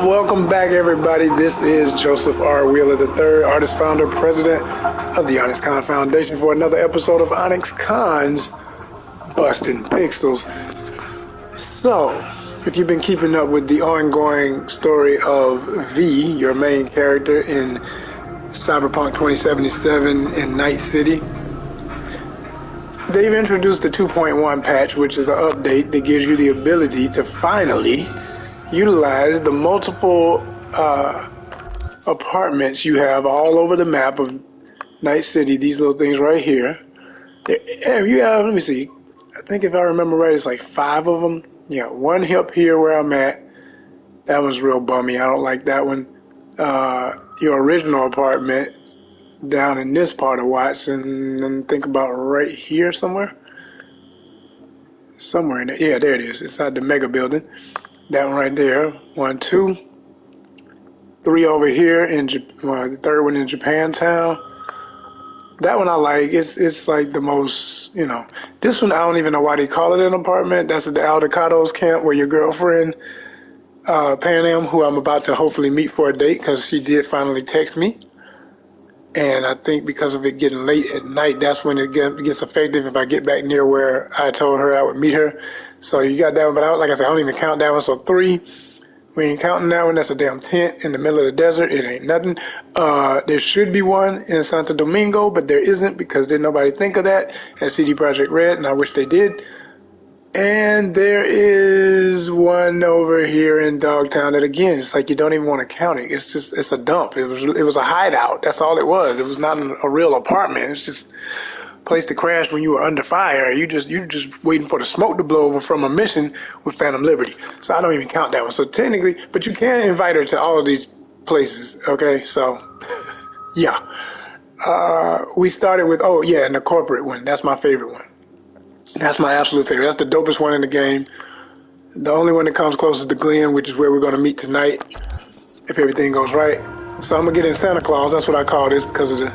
Welcome back, everybody. This is Joseph R. Wheeler III, artist, founder, president of the Onyx Con Foundation, for another episode of Onyx Con's Bustin' Pixels. So, if you've been keeping up with the ongoing story of V, your main character in Cyberpunk 2077 in Night City, they've introduced the 2.1 patch, which is an update that gives you the ability to finally utilize the multiple apartments you have all over the map of Night City. These little things right here. You have, let me see, I think if I remember right, it's like 5 of them. Yeah, one up here where I'm at. That one's real bummy. I don't like that one. Your original apartment down in this part of Watson, and think about right here somewhere. Somewhere in there. Yeah, there it is. Inside the mega building. That one right there. 1, 2, 3 over here in the third one in Japantown. That one I like. It's like the most, This one I don't even know why they call it an apartment. That's at the Aldecados camp where your girlfriend, Panam, who I'm about to hopefully meet for a date because she did finally text me. And I think because of it getting late at night, that's when it gets effective if I get back near where I told her I would meet her. So you got that one, but like I said, I don't even count that one. So 3, we ain't counting that one. That's a damn tent in the middle of the desert. It ain't nothing. There should be one in Santo Domingo, but there isn't because didn't nobody think of that at CD Projekt Red, and I wish they did. And there is one over here in Dogtown that, again, it's like you don't even want to count it. It's a dump. It was a hideout. That's all it was. It was not a real apartment. It's just a place to crash when you were under fire. You just waiting for the smoke to blow over from a mission with Phantom Liberty. So I don't even count that one. So technically, but you can invite her to all of these places. Okay, so yeah. We started with and the corporate one. That's my favorite one. That's my absolute favorite. That's the dopest one in the game. The only one that comes closest to Glen, which is where we're going to meet tonight, if everything goes right. So I'm going to get in Santa Claus. That's what I call this because of the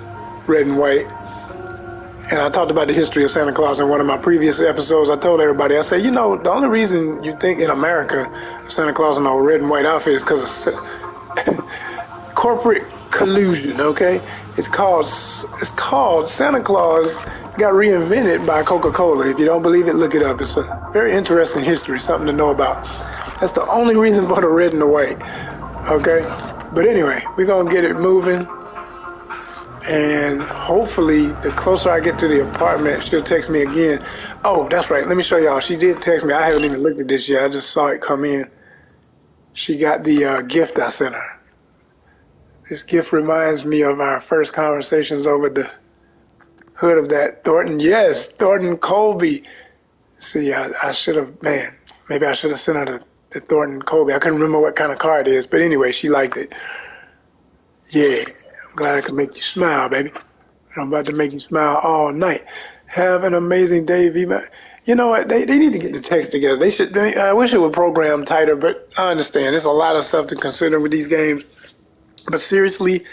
red and white. And I talked about the history of Santa Claus in one of my previous episodes. I told everybody, I said, the only reason you think in America Santa Claus in a red and white outfit is because of corporate collusion, okay? It's called Santa Claus got reinvented by Coca-Cola. If you don't believe it, look it up. It's a very interesting history, something to know about. That's the only reason for the red and the white, okay? But anyway, we're going to get it moving. And hopefully, the closer I get to the apartment, she'll text me again. Oh, that's right. Let me show y'all. She did text me. I haven't even looked at this yet. I just saw it come in. She got the gift I sent her. This gift reminds me of our first conversations over the hood of that Thornton. Yes, Thornton Colby. See, I should have, maybe I should have sent her the Thornton Colby. I couldn't remember what kind of car it is, but anyway, she liked it. Yeah, I'm glad I could make you smile, baby. I'm about to make you smile all night. Have an amazing day, V-Man. You know what? They need to get the text together. I wish it would program tighter, but I understand. There's a lot of stuff to consider with these games. But seriously,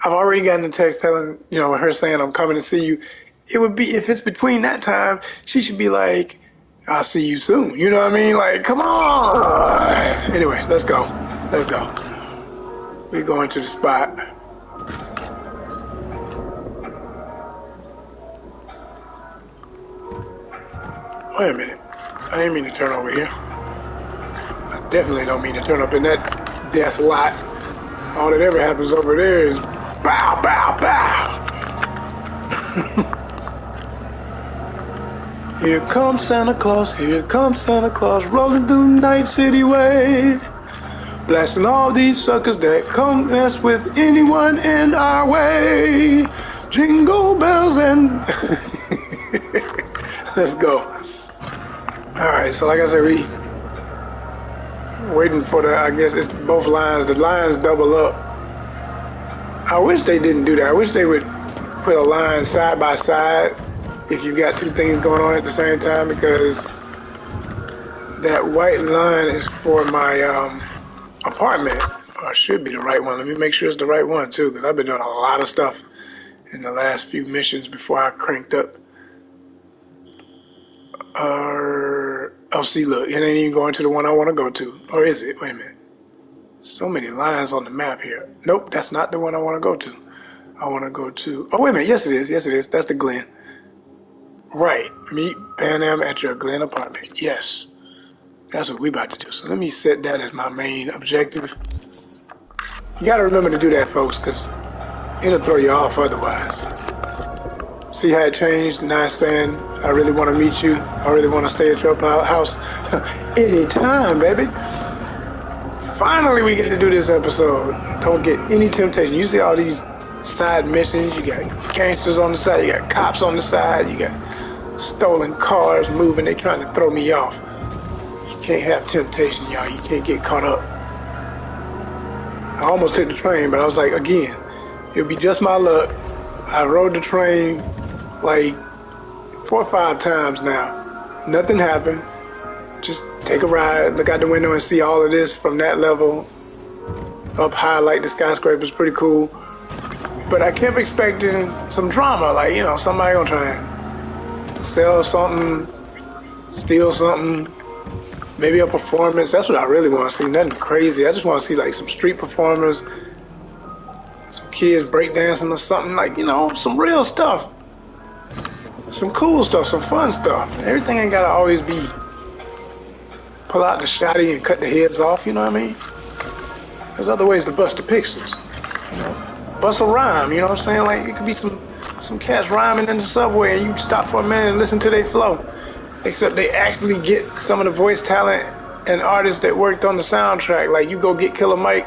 I've already gotten a text telling, her saying I'm coming to see you. It would be, if it's between that time, she should be like, I'll see you soon. You know what I mean? Like, come on. Anyway, let's go. Let's go. We're going to the spot. Wait a minute. I didn't mean to turn over here. I definitely don't mean to turn up in that death lot. All that ever happens over there is bow, bow, bow. Here comes Santa Claus, here comes Santa Claus, rolling through Night City Way, blasting all these suckers that come mess with anyone in our way. Jingle bells and... Let's go. Alright, so like I said, we waiting for I guess it's both lines. The lines double up. I wish they didn't do that. I wish they would put a line side by side if you got 2 things going on at the same time, because that white line is for my apartment. Or it should be the right one. Let me make sure it's the right one too, because I've been doing a lot of stuff in the last few missions before I cranked up. Oh, see, look, it ain't even going to the one I want to go to. Or is it? Wait a minute. So many lines on the map here. Nope, that's not the one I want to go to. I want to go to... Oh, wait a minute. Yes, it is. Yes, it is. That's the Glen. Right. Meet Panam at your Glen apartment. Yes. That's what we about to do. So let me set that as my main objective. You got to remember to do that, folks, because it'll throw you off otherwise. See how it changed? Now it's saying, I really want to meet you. I really want to stay at your house. Anytime, baby. Finally, we get to do this episode. Don't get any temptation. You see all these side missions. You got gangsters on the side. You got cops on the side. You got stolen cars moving. They trying to throw me off. You can't have temptation, y'all. You can't get caught up. I almost took the train, but I was like, again, it'll be just my luck. I rode the train like 4 or 5 times now. Nothing happened. Just take a ride, look out the window and see all of this from that level. Up high like the skyscraper is pretty cool. But I kept expecting some drama, like, you know, somebody gonna try and sell something, steal something, maybe a performance. That's what I really want to see, nothing crazy. I just want to see like some street performers, some kids breakdancing or something, like, you know, some real stuff. Some cool stuff, some fun stuff. Everything ain't gotta always be pull out the shotty and cut the heads off, you know what I mean? There's other ways to bust the pixels. You know? Bust a rhyme, you know what I'm saying? Like, it could be some cats rhyming in the subway and you stop for a minute and listen to their flow. Except they actually get some of the voice talent and artists that worked on the soundtrack. Like, you go get Killer Mike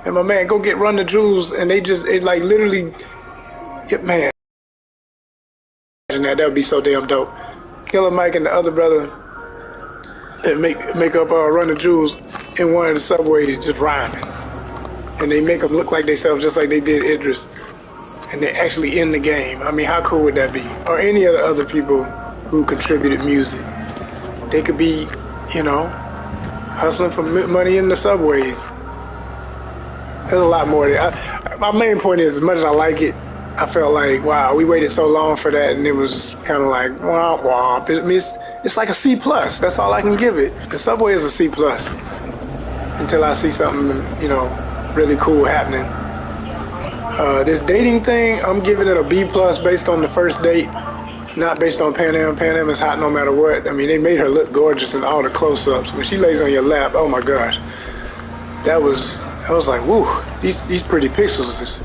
and my man, go get Run the Jewels, and they just, it like literally, man. That would be so damn dope. Killer Mike and the other brother that make up Run the Jewels in one of the subways just rhyming, and they make them look like themselves just like they did Idris, and they're actually in the game. I mean, how cool would that be? Or any of the other people who contributed music, they could be, you know, hustling for money in the subways. There's a lot more there. My main point is, as much as I like it, I felt like, wow, we waited so long for that, and it was kind of like, womp womp. It's like a C+. That's all I can give it. The Subway is a C+. Until I see something, you know, really cool happening. This dating thing, I'm giving it a B+ based on the first date, not based on Panam. Panam is hot no matter what. I mean, they made her look gorgeous in all the close-ups. When she lays on your lap, oh my gosh. I was like, woo, these pretty pixels is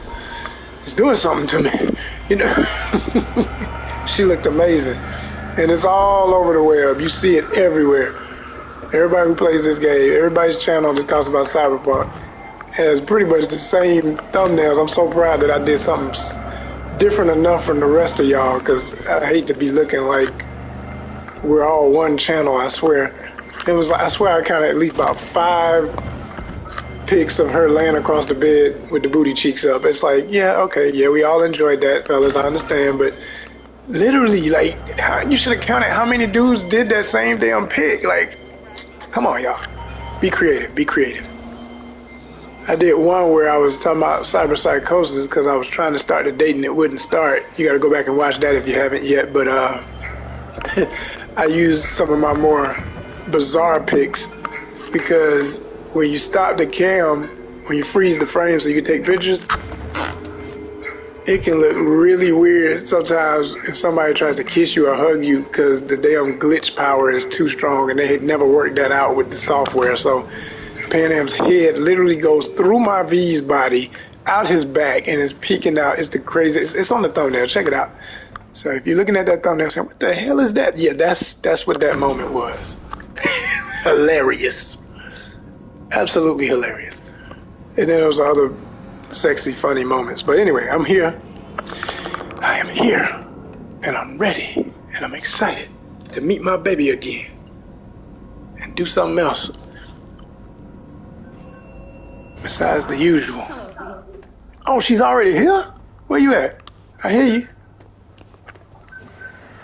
doing something to me, you know. She looked amazing, and it's all over the web. You see it everywhere. Everybody who plays this game, everybody's channel that talks about Cyberpunk has pretty much the same thumbnails. I'm so proud that I did something different enough from the rest of y'all, because I hate to be looking like we're all one channel. I swear, I swear I counted at least about 5 pics of her laying across the bed with the booty cheeks up. It's like, yeah, okay, yeah, we all enjoyed that, fellas, I understand, but literally, like, you should have counted how many dudes did that same damn pic. Like, come on, y'all. Be creative, be creative. I did one where I was talking about cyberpsychosis because I was trying to start the date and it wouldn't start. You got to go back and watch that if you haven't yet, but I used some of my more bizarre pics because when you stop the cam, when you freeze the frame so you can take pictures, it can look really weird sometimes if somebody tries to kiss you or hug you because the damn glitch power is too strong, and they had never worked that out with the software. So Panam's head literally goes through my V's body, out his back, and is peeking out. It's the craziest. It's on the thumbnail. Check it out. So if you're looking at that thumbnail saying, what the hell is that? Yeah, that's what that moment was. Hilarious. Absolutely hilarious. And then there was other sexy, funny moments. But anyway, I'm here. I am here. And I'm ready. And I'm excited to meet my baby again. And do something else. Besides the usual. Oh, she's already here? Where you at? I hear you.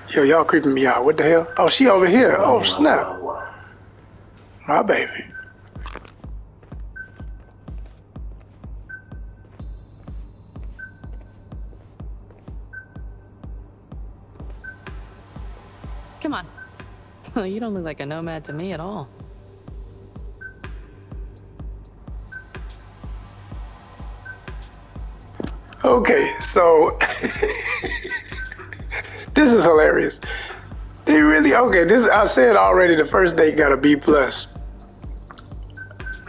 Yo, y'all creeping me out. What the hell? Oh, she over here. Oh, snap. My baby. Come on. Well, you don't look like a nomad to me at all. Okay, so this is hilarious. They really okay. This I said already. The first date got a B plus.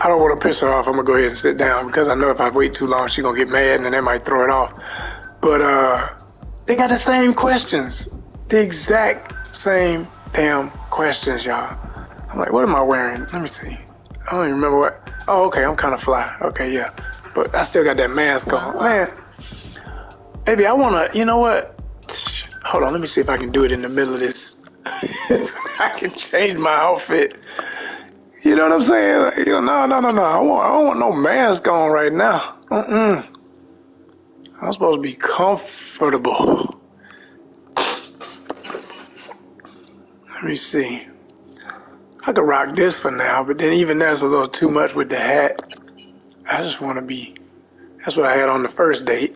I don't want to piss her off. I'm gonna go ahead and sit down because I know if I wait too long, she's gonna get mad and then that might throw it off. But they got the same questions, the exact same damn questions, y'all. I'm like, what am I wearing? Let me see. I don't even remember what. Oh, okay, I'm kind of fly. Okay, yeah, but I still got that mask on, man. Maybe I wanna. You know what? Hold on. Let me see if I can do it in the middle of this. I can change my outfit. You know what I'm saying? Like, no. I don't want no mask on right now. I'm supposed to be comfortable. Let me see. I could rock this for now, but then even that's a little too much with the hat. I just want to be. That's what I had on the first date.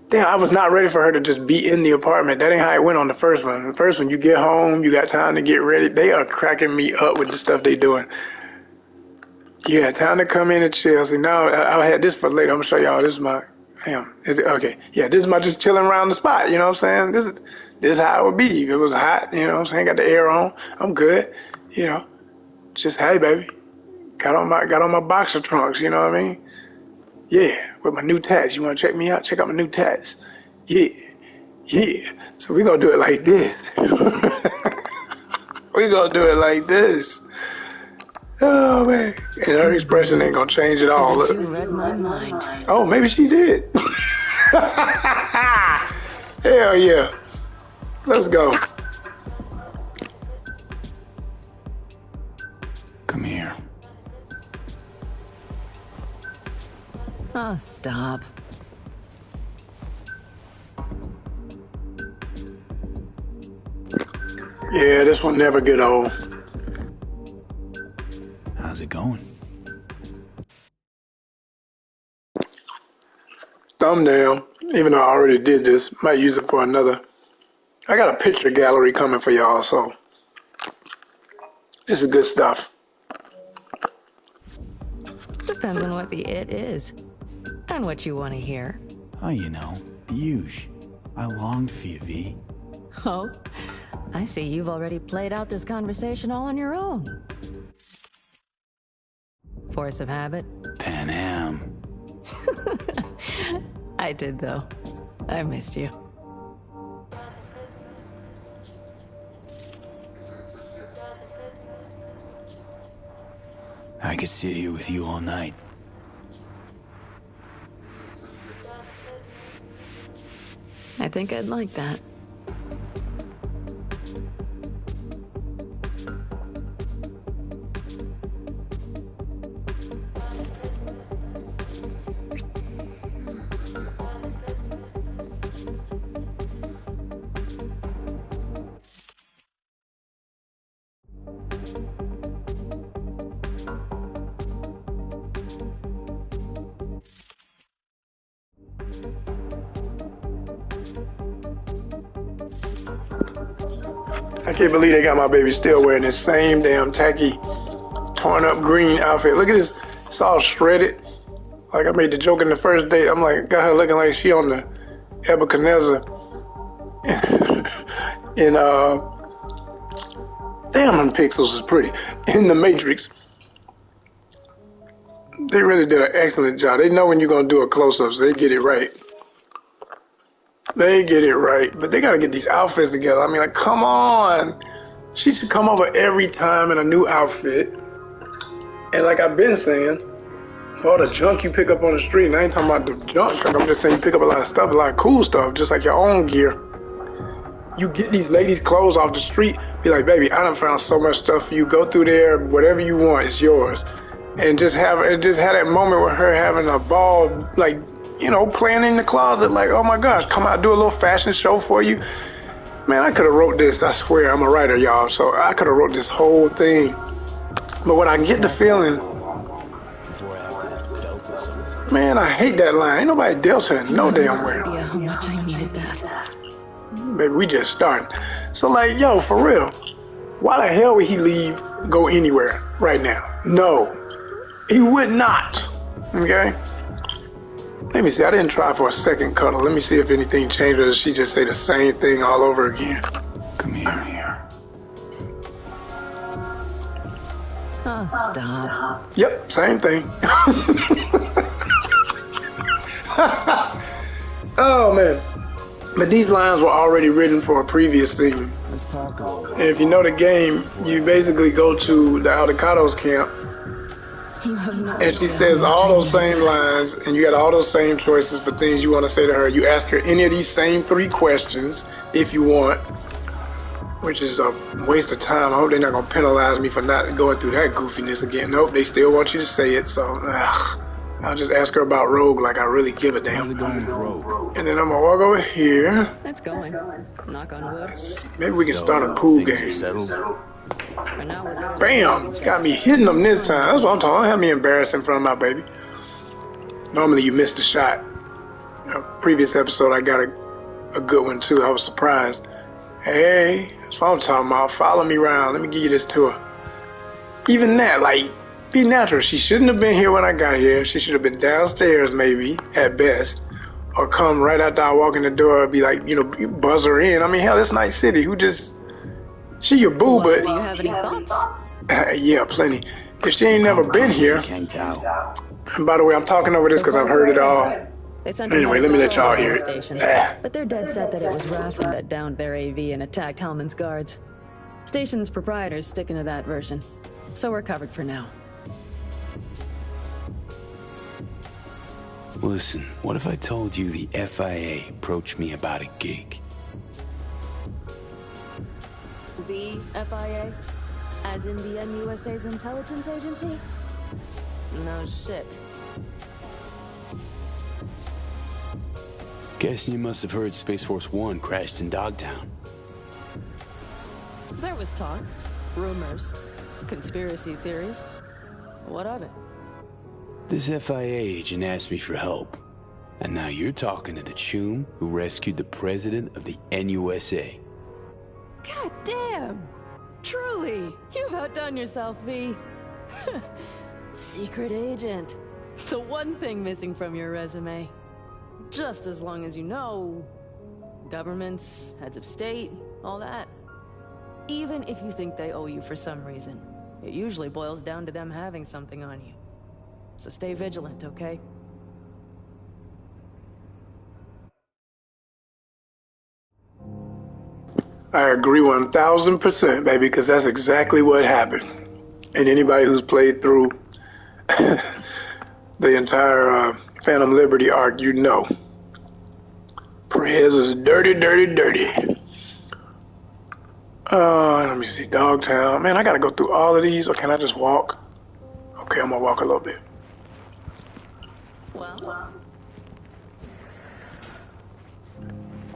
Damn, I was not ready for her to just be in the apartment. That ain't how it went on the first one. The first one, you get home, you got time to get ready. They are cracking me up with the stuff they doing. You had time to come in and chill. See, now I had this for later. I'm gonna show y'all. This is my, damn. Okay, yeah, this is my just chilling around the spot. You know what I'm saying? This is how it would be. If it was hot, you know what I'm saying? Got the air on. I'm good. You know, just hey, baby. Got on my boxer trunks. You know what I mean? Yeah, with my new tats. You want to check me out? Check out my new tats. Yeah. So we gonna do it like this. We gonna do it like this. Oh man, and her expression ain't gonna change at all. Look. You read my mind. Oh, maybe she did. Hell yeah. Let's go. Come here. Oh, stop. Yeah, this will never get old. How's it going? Thumbnail, even though I already did this, might use it for another. I got a picture gallery coming for y'all, so this is good stuff. Depends on what the it is and what you want to hear. Oh, you know, the huge. I longed for you, V. Oh, I see you've already played out this conversation all on your own. Force of habit? Panam. I did, though. I missed you. I could sit here with you all night. I think I'd like that. I can't believe they got my baby still wearing this same damn tacky, torn up green outfit. Look at this. It's all shredded. Like I made the joke in the first date. I'm like, got her looking like she on the Nebuchadnezzar. And damn, them pixels is pretty. In the Matrix. They really did an excellent job. They know when you're gonna do a close-up, so they get it right. They get it right, but they gotta get these outfits together. I mean, like, come on. She should come over every time in a new outfit. And like I've been saying, all the junk you pick up on the street, and I ain't talking about the junk, I'm just saying you pick up a lot of stuff, a lot of cool stuff, just like your own gear. You get these ladies' clothes off the street, be like, baby, I done found so much stuff for you. Go through there, whatever you want, it's yours. And just have that moment with her having a ball, like, you know, playing in the closet, like, oh my gosh, come out, do a little fashion show for you. Man, I could have wrote this, I swear, I'm a writer, y'all, so I could have wrote this whole thing. But when I get the feeling, man, I hate that line. Ain't nobody Delta in no damn where. No idea how much I needed that. Baby, we just started. So like, yo, for real, why the hell would he leave, go anywhere right now? No, he would not, okay? Let me see. I didn't try for a second cuddle. Let me see if anything changes. Or does she just say the same thing all over again? Come here. Oh, stop. Yep, same thing. Oh man. But these lines were already written for a previous scene. Let's talk a little. And if you know the game, you basically go to the Aldecados camp, You have no and she idea says how much all I those need same that. lines, and you got all those same choices for things you want to say to her. You ask her any of these same 3 questions if you want, which is a waste of time. I hope they're not going to penalize me for not going through that goofiness again. Nope, they still want you to say it, so I'll just ask her about Rogue like I really give a How's damn. it going with Rogue? And then I'm going to walk over here. It's going. Knock on wood. Maybe we can start a pool things are game. settled? For now, we're good. Bam! Got me hitting them this time. That's what I'm talking. Don't have me embarrassed in front of my baby. Normally you miss the shot. Previous episode I got a good one too. I was surprised. Hey, that's what I'm talking about. Follow me around. Let me give you this tour. Even that, like, be natural. She shouldn't have been here when I got here. She should have been downstairs maybe, at best. Or come right after I walk in the door and be like, you buzz her in. I mean, hell, it's Night City. Who just... She your boo, but... Do you have any thoughts? Yeah, plenty. If she ain't never been here... Kang Tao. And by the way, I'm talking over this because I've heard it all. They sent Anyway, let me let y'all hear it. station, but they're dead set that it was Raffen that downed their AV and attacked Hellman's guards. Station's proprietor's sticking to that version, so we're covered for now. Listen, what if I told you the FIA approached me about a gig? The FIA? As in the NUSA's intelligence agency? No shit. Guessing you must have heard Space Force 1 crashed in Dogtown. There was talk, rumors, conspiracy theories. What of it? This FIA agent asked me for help. And now you're talking to the chum who rescued the president of the NUSA. God damn! Truly, you've outdone yourself, V. Secret agent. The one thing missing from your resume. Just as long as you know... governments, heads of state, all that. Even if you think they owe you for some reason, it usually boils down to them having something on you. So stay vigilant, okay? I agree 1,000%, baby, because that's exactly what happened. And anybody who's played through the entire Phantom Liberty arc, you know. Perez is dirty, dirty, dirty. Let me see, Dogtown. Man, I gotta go through all of these, or can I just walk? Okay, I'm gonna walk a little bit. Well...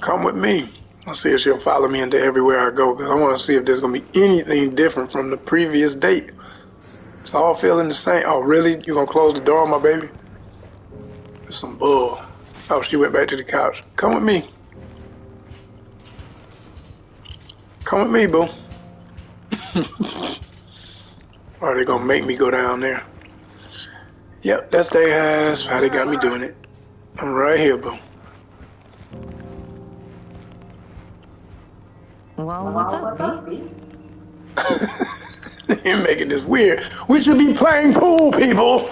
Come with me. Let's see if she'll follow me into everywhere I go, because I want to see if there's going to be anything different from the previous date. It's all feeling the same. Oh, really? You going to close the door on my baby? That's some bull. Oh, she went back to the couch. Come with me. Come with me, boo. Or are they going to make me go down there? Yep, that's their ass. How they got me doing it. I'm right here, boo. Well, what's up, V? You're making this weird. We should be playing pool, people.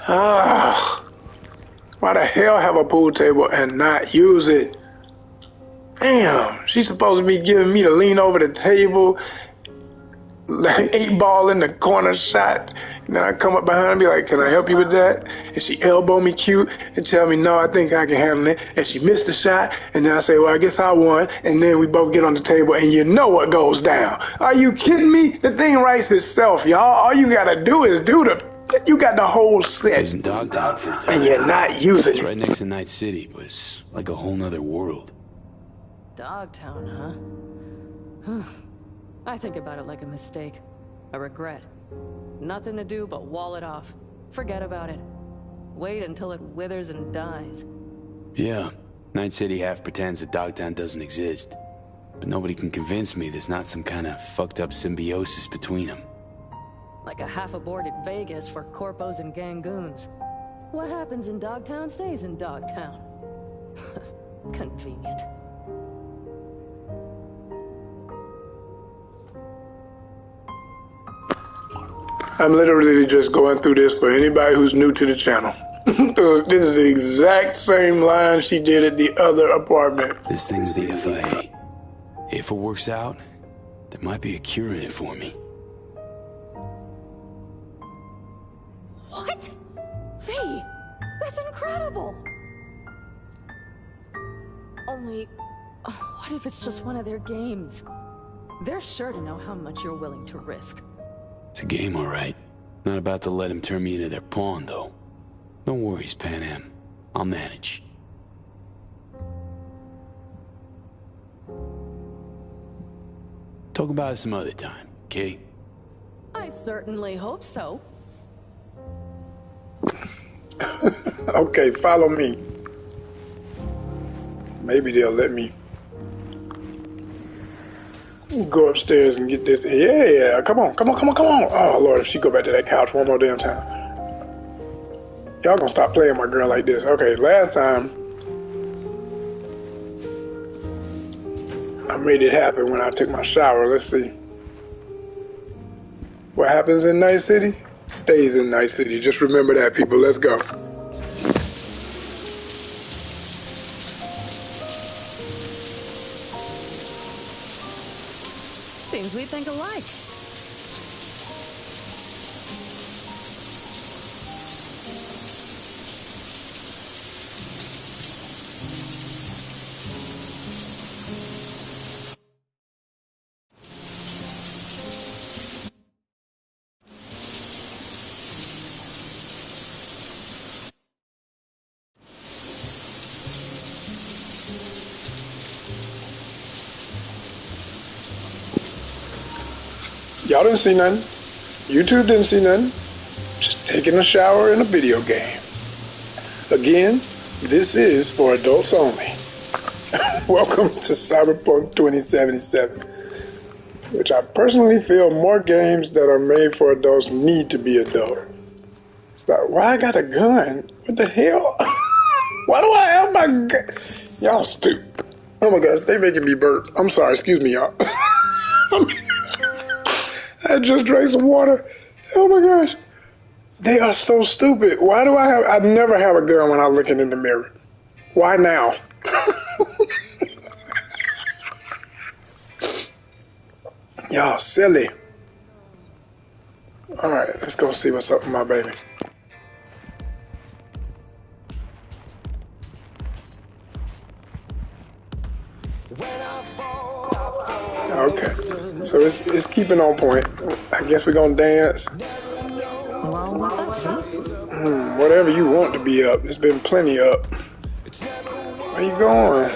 Why the hell have a pool table and not use it? Damn, she's supposed to be giving me to lean over the table, like 8-ball in the corner shot. And then I come up behind and be like, can I help you with that? And she elbow me cute and tell me, no, I think I can handle it. And she missed the shot. And then I say, well, I guess I won. And then we both get on the table and you know what goes down. Are you kidding me? The thing writes itself, y'all. All you gotta do is you got the whole I set. was in Dogtown for a time. And you're not using It's it. right next to Night City, but it's like a whole nother world. Dogtown, huh? I think about it like a mistake. A regret. Nothing to do but wall it off. Forget about it. Wait until it withers and dies. Yeah, Night City half pretends that Dogtown doesn't exist. But nobody can convince me there's not some kind of fucked up symbiosis between them. Like a half-aborted Vegas for corpos and gangoons. What happens in Dogtown stays in Dogtown. Convenient. I'm literally just going through this for anybody who's new to the channel. This is the exact same line she did at the other apartment. This thing's the FIA. If it works out, there might be a cure in it for me. What? Faye, that's incredible! Only, what if it's just one of their games? They're sure to know how much you're willing to risk. It's a game, all right. Not about to let him turn me into their pawn, though. No worries, Panam. I'll manage. Talk about it some other time, okay? I certainly hope so. Okay, follow me. Maybe they'll let me go upstairs and get this. Yeah, come on. Oh, Lord, if she go back to that couch one more damn time. Y'all gonna stop playing my girl like this. Okay, last time I made it happen when I took my shower. Let's see. What happens in Night City stays in Night City. Just remember that, people. Let's go. Seems we think alike. Y'all didn't see nothing. YouTube didn't see nothing. Just taking a shower in a video game. Again, this is for adults only. Welcome to Cyberpunk 2077, which I personally feel more games that are made for adults need to be adult. Stop. Why I got a gun? What the hell? Why do I have my gun? Y'all stupid. Oh my gosh, they making me burp. I'm sorry, excuse me, y'all. I just drank some water. Oh my gosh. They are so stupid. Why do I never have a gun when I'm looking in the mirror. Why now? Y'all silly. All right, let's go see what's up with my baby. Okay, so it's keeping on point. I guess we're gonna dance. Well, what's up, Faye? Whatever you want to be up. There's been plenty up. Where you going?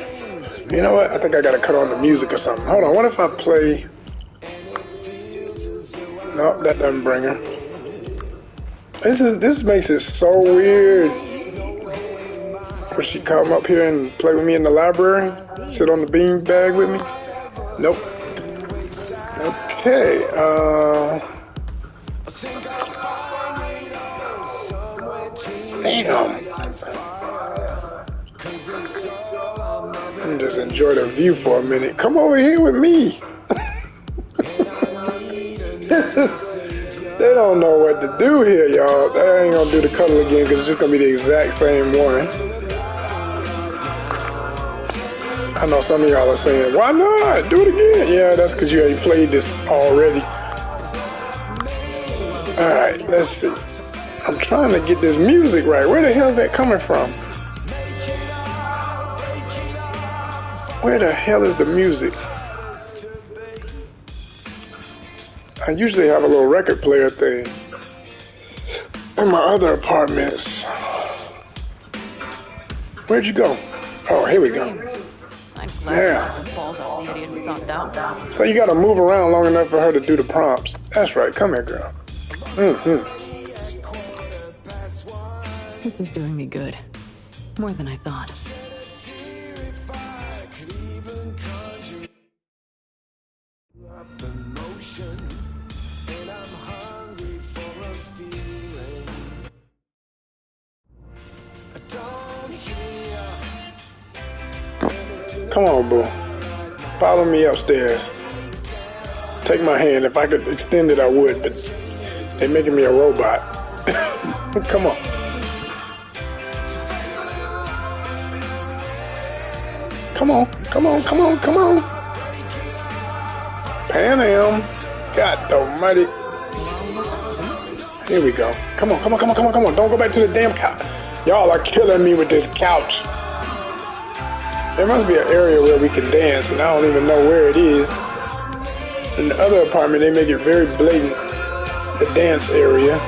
You know what? I think I gotta cut on the music or something. Hold on. What if I play? Nope, that doesn't bring her. This makes it so weird. Would she come up here and play with me in the library? Sit on the bean bag with me? Nope. Okay. Damn. Just enjoy the view for a minute. Come over here with me. They don't know what to do here, y'all. They ain't gonna do the cuddle again because it's just gonna be the exact same one. I know some of y'all are saying, why not? Do it again. Yeah, that's because you already played this already. Alright, let's see. I'm trying to get this music right. Where the hell is that coming from? Where the hell is the music? I usually have a little record player thing in my other apartments. Where'd you go? Oh, here we go. I'm glad the balls off the idiot who thought that. So you gotta move around long enough for her to do the prompts. That's right. Come here, girl. This is doing me good. More than I thought. Come on, boo. Follow me upstairs. Take my hand. If I could extend it, I would, but they're making me a robot. Come on. Come on, come on, come on, come on. Panam. God almighty. Here we go. Come on, come on, come on, come on, come on. Don't go back to the damn couch. Y'all are killing me with this couch. There must be an area where we can dance, and I don't even know where it is. In the other apartment, they make it very blatant, the dance area.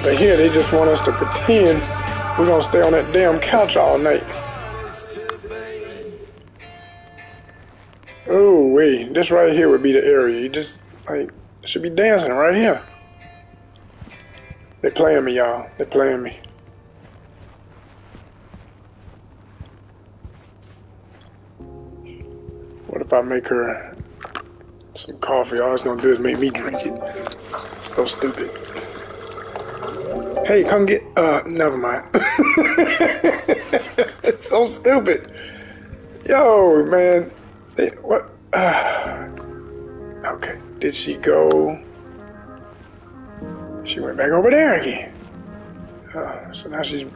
But here, they just want us to pretend we're going to stay on that damn couch all night. Oh, wait. This right here would be the area. You just, like, should be dancing right here. They playing me, y'all. They playing me. What if I make her some coffee? All it's gonna do is make me drink it. So stupid. Hey, come get, never mind. It's so stupid. Yo, man. What? Okay, did she go? She went back over there again. So now she's...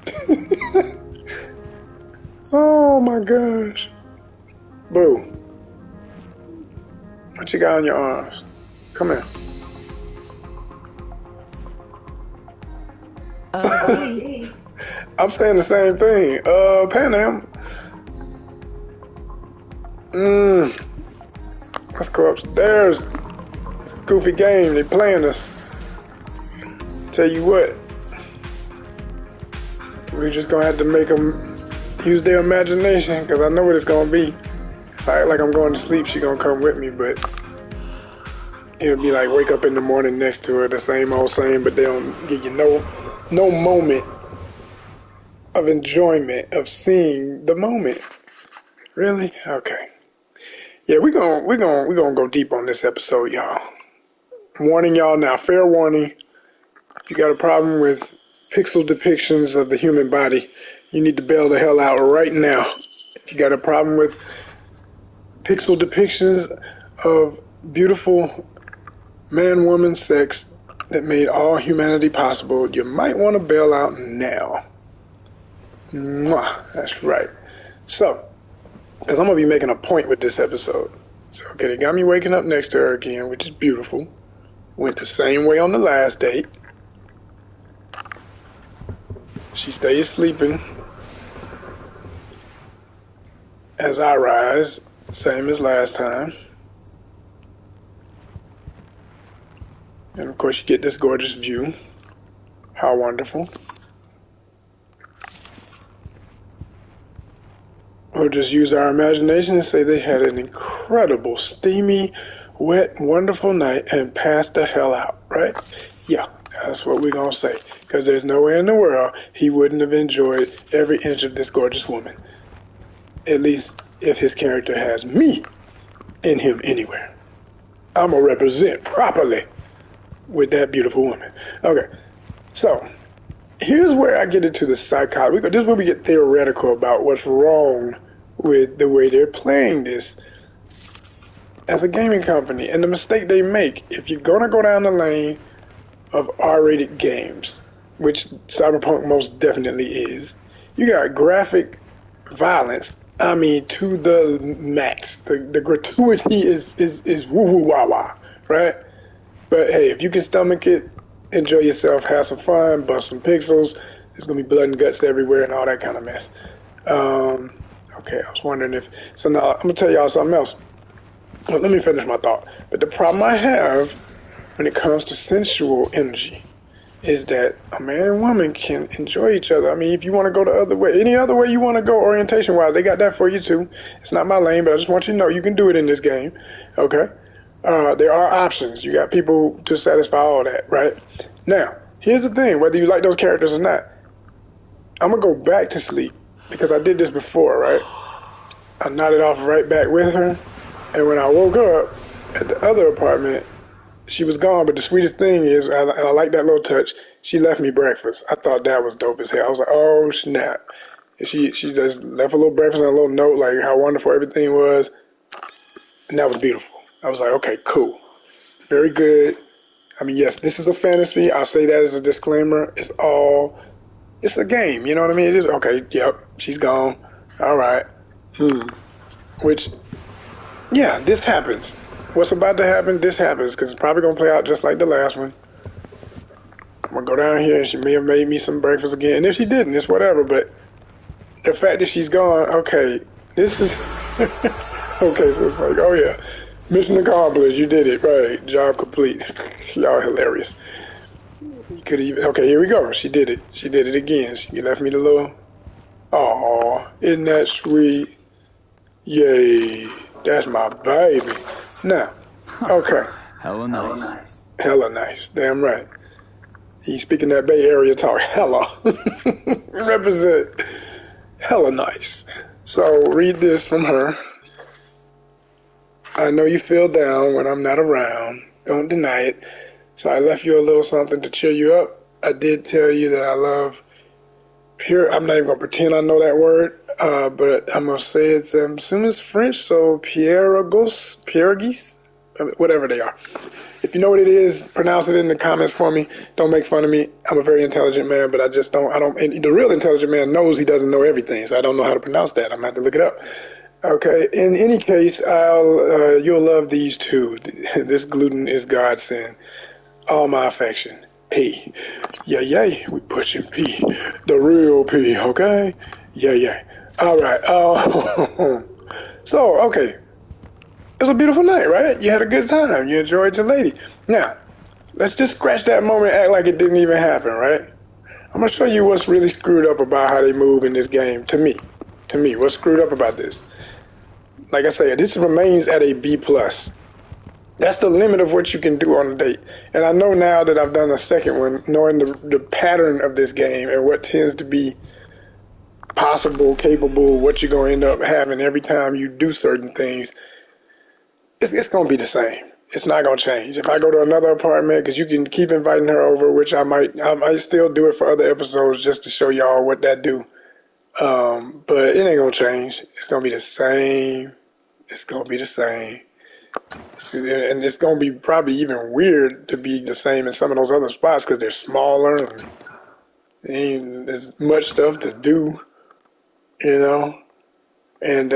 Oh my gosh. Boo. What you got on your arms? Come here. I'm saying the same thing. Panam. Let's go upstairs. It's a goofy game. They playing us. Tell you what. We're just gonna have to make them use their imagination, because I know what it's gonna be. If I act like I'm going to sleep, she gonna come with me, but it'll be like wake up in the morning next to her, the same old same, but they don't give you no moment of enjoyment of seeing the moment. Really? Okay. Yeah, we're gonna go deep on this episode, y'all. Warning y'all now, fair warning. If you got a problem with pixel depictions of the human body, you need to bail the hell out right now. If you got a problem with pixel depictions of beautiful man-woman sex that made all humanity possible, you might want to bail out now. Mwah, that's right. So, because I'm going to be making a point with this episode. So, okay, they got me waking up next to her again, which is beautiful. Went the same way on the last date. She stays sleeping as I rise, same as last time. And of course you get this gorgeous view. How wonderful. Or just use our imagination and say they had an incredible, steamy, wet, wonderful night and passed the hell out, right? Yeah, that's what we're going to say. Because there's no way in the world he wouldn't have enjoyed every inch of this gorgeous woman. At least if his character has me in him anywhere. I'm going to represent properly with that beautiful woman. Okay, so here's where I get into the psychology. This is where we get theoretical about what's wrong with the way they're playing this as a gaming company and the mistake they make. If you're going to go down the lane of R-rated games, which Cyberpunk most definitely is, you got graphic violence, I mean, to the max. The gratuity is woo-woo-wah-wah, right? But hey, if you can stomach it, enjoy yourself, have some fun, bust some pixels. There's going to be blood and guts everywhere and all that kind of mess. Okay, I was wondering if... So now, I'm going to tell y'all something else. Well, let me finish my thought. But the problem I have when it comes to sensual energy is that a man and woman can enjoy each other. I mean, if you want to go the other way, any other way you want to go orientation-wise, they got that for you too. It's not my lane, but I just want you to know you can do it in this game, okay? There are options. You got people to satisfy all that, right? Now, here's the thing, whether you like those characters or not, I'm going to go back to sleep because I did this before, right? I nodded off right back with her, and when I woke up at the other apartment, she was gone, but the sweetest thing is, and I like that little touch, she left me breakfast. I thought that was dope as hell. I was like, oh snap. And she just left a little breakfast and a little note like how wonderful everything was. And that was beautiful. I was like, okay, cool. Very good. I mean, yes, this is a fantasy. I'll say that as a disclaimer. It's a game. You know what I mean? It is, okay, yep, she's gone. All right. Which, yeah, this happens. What's about to happen, this happens, because it's probably going to play out just like the last one. I'm going to go down here and she may have made me some breakfast again. And if she didn't, it's whatever. But the fact that she's gone, okay, this is... okay, so it's like, oh yeah, mission accomplished. You did it, right? Job complete. Y'all hilarious. You could even... Okay, here we go. She did it. She did it again. She left me the little... Aw, isn't that sweet? Yay, that's my baby. Now, okay. Hella nice. Hella nice, damn right. He's speaking that Bay Area talk. Hella. Represent. Hella nice. So, read this from her. I know you feel down when I'm not around. Don't deny it. So I left you a little something to cheer you up. I did tell you that I love pure. I'm not even going to pretend I know that word. But I'm going to say it's, I'm assuming it's French, so pierogies, whatever they are. If you know what it is, pronounce it in the comments for me. Don't make fun of me. I'm a very intelligent man, but I don't, and the real intelligent man knows he doesn't know everything, so I don't know how to pronounce that. I'm going to have to look it up. Okay, in any case, you'll love these two. This gluten is godsend. All my affection. P. Yeah, yay. We pushing P. The real P, okay? Yeah, yeah. All right. So, okay. It was a beautiful night, right? You had a good time. You enjoyed your lady. Now, let's just scratch that moment and act like it didn't even happen, right? I'm going to show you what's really screwed up about how they move in this game. To me, what's screwed up about this? Like I said, this remains at a B+. That's the limit of what you can do on a date. And I know now that I've done a second one, knowing the pattern of this game and what tends to be possible, capable, what you're going to end up having every time you do certain things, it's going to be the same. It's not going to change. If I go to another apartment, because you can keep inviting her over, which I might still do it for other episodes just to show y'all what that do. But it ain't going to change. It's going to be the same. It's going to be the same. And it's going to be probably even weird to be the same in some of those other spots because they're smaller and there's much stuff to do, you know. And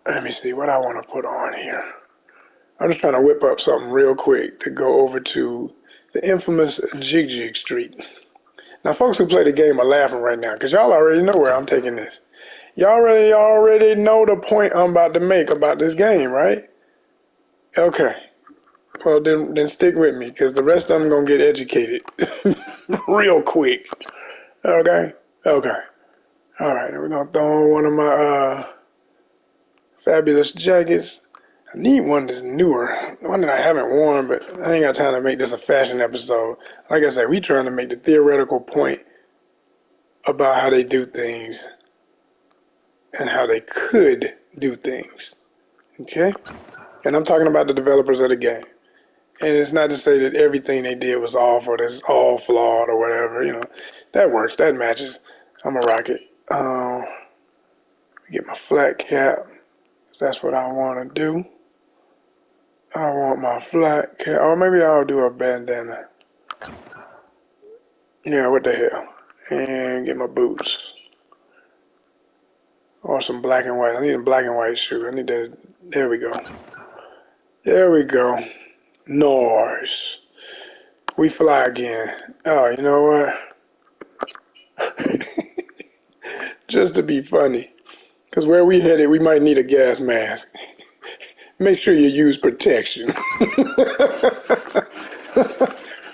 let me see what I want to put on here. I'm just trying to whip up something real quick to go over to the infamous Jig Street. Now, folks who play the game are laughing right now because y'all already know where I'm taking this. Y'all already know the point I'm about to make about this game, right? Okay. Well, then stick with me because the rest of them going to get educated real quick. Okay? Okay. All right. We're going to throw on one of my fabulous jackets. I need one that's newer, one that I haven't worn, but I ain't got time to make this a fashion episode. Like I said, we trying to make the theoretical point about how they do things and how they could do things. Okay? And I'm talking about the developers of the game. And it's not to say that everything they did was off or that's all flawed or whatever, you know. That works, that matches. I'm a rocket. Get my flat cap, because that's what I want to do. I want my flat cap, or maybe I'll do a bandana. Yeah, what the hell. And get my boots. Or some black and white. I need a black and white shoe. I need that. There we go. There we go. Nice. We fly again. Oh, you know what? Just to be funny. Because where we headed, we might need a gas mask. Make sure you use protection.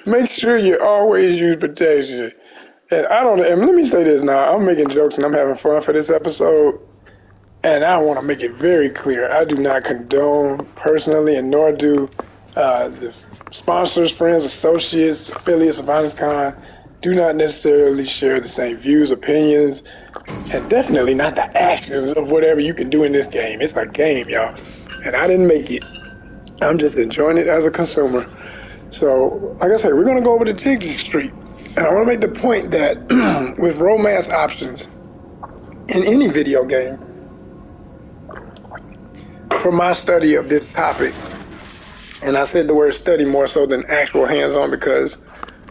Make sure you always use protection. And let me say this now. I'm making jokes and I'm having fun for this episode. And I want to make it very clear. I do not condone personally, and nor do the sponsors, friends, associates, affiliates of HonestCon do not necessarily share the same views, opinions, and definitely not the actions of whatever you can do in this game. It's a game, y'all. And I didn't make it. I'm just enjoying it as a consumer. So, like I said, we're going to go over to Tiggy Street. And I want to make the point that with romance options in any video game, for my study of this topic, and I said the word study more so than actual hands-on because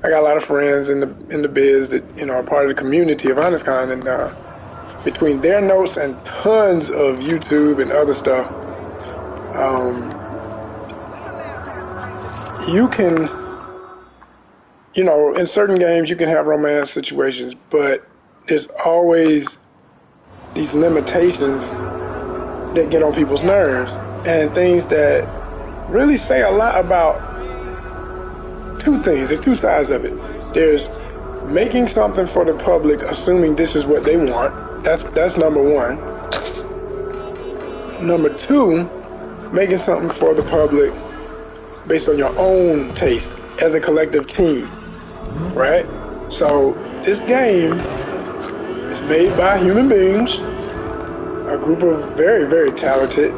I got a lot of friends in the biz that, you know, are part of the community of HonestCon, and between their notes and tons of YouTube and other stuff, you can, you know, in certain games you can have romance situations, but there's always these limitations that get on people's nerves and things that really say a lot about two things. There's two sides of it. There's making something for the public, assuming this is what they want. That's number one. Number two, making something for the public based on your own taste as a collective team, right? So this game is made by human beings, a group of very, very talented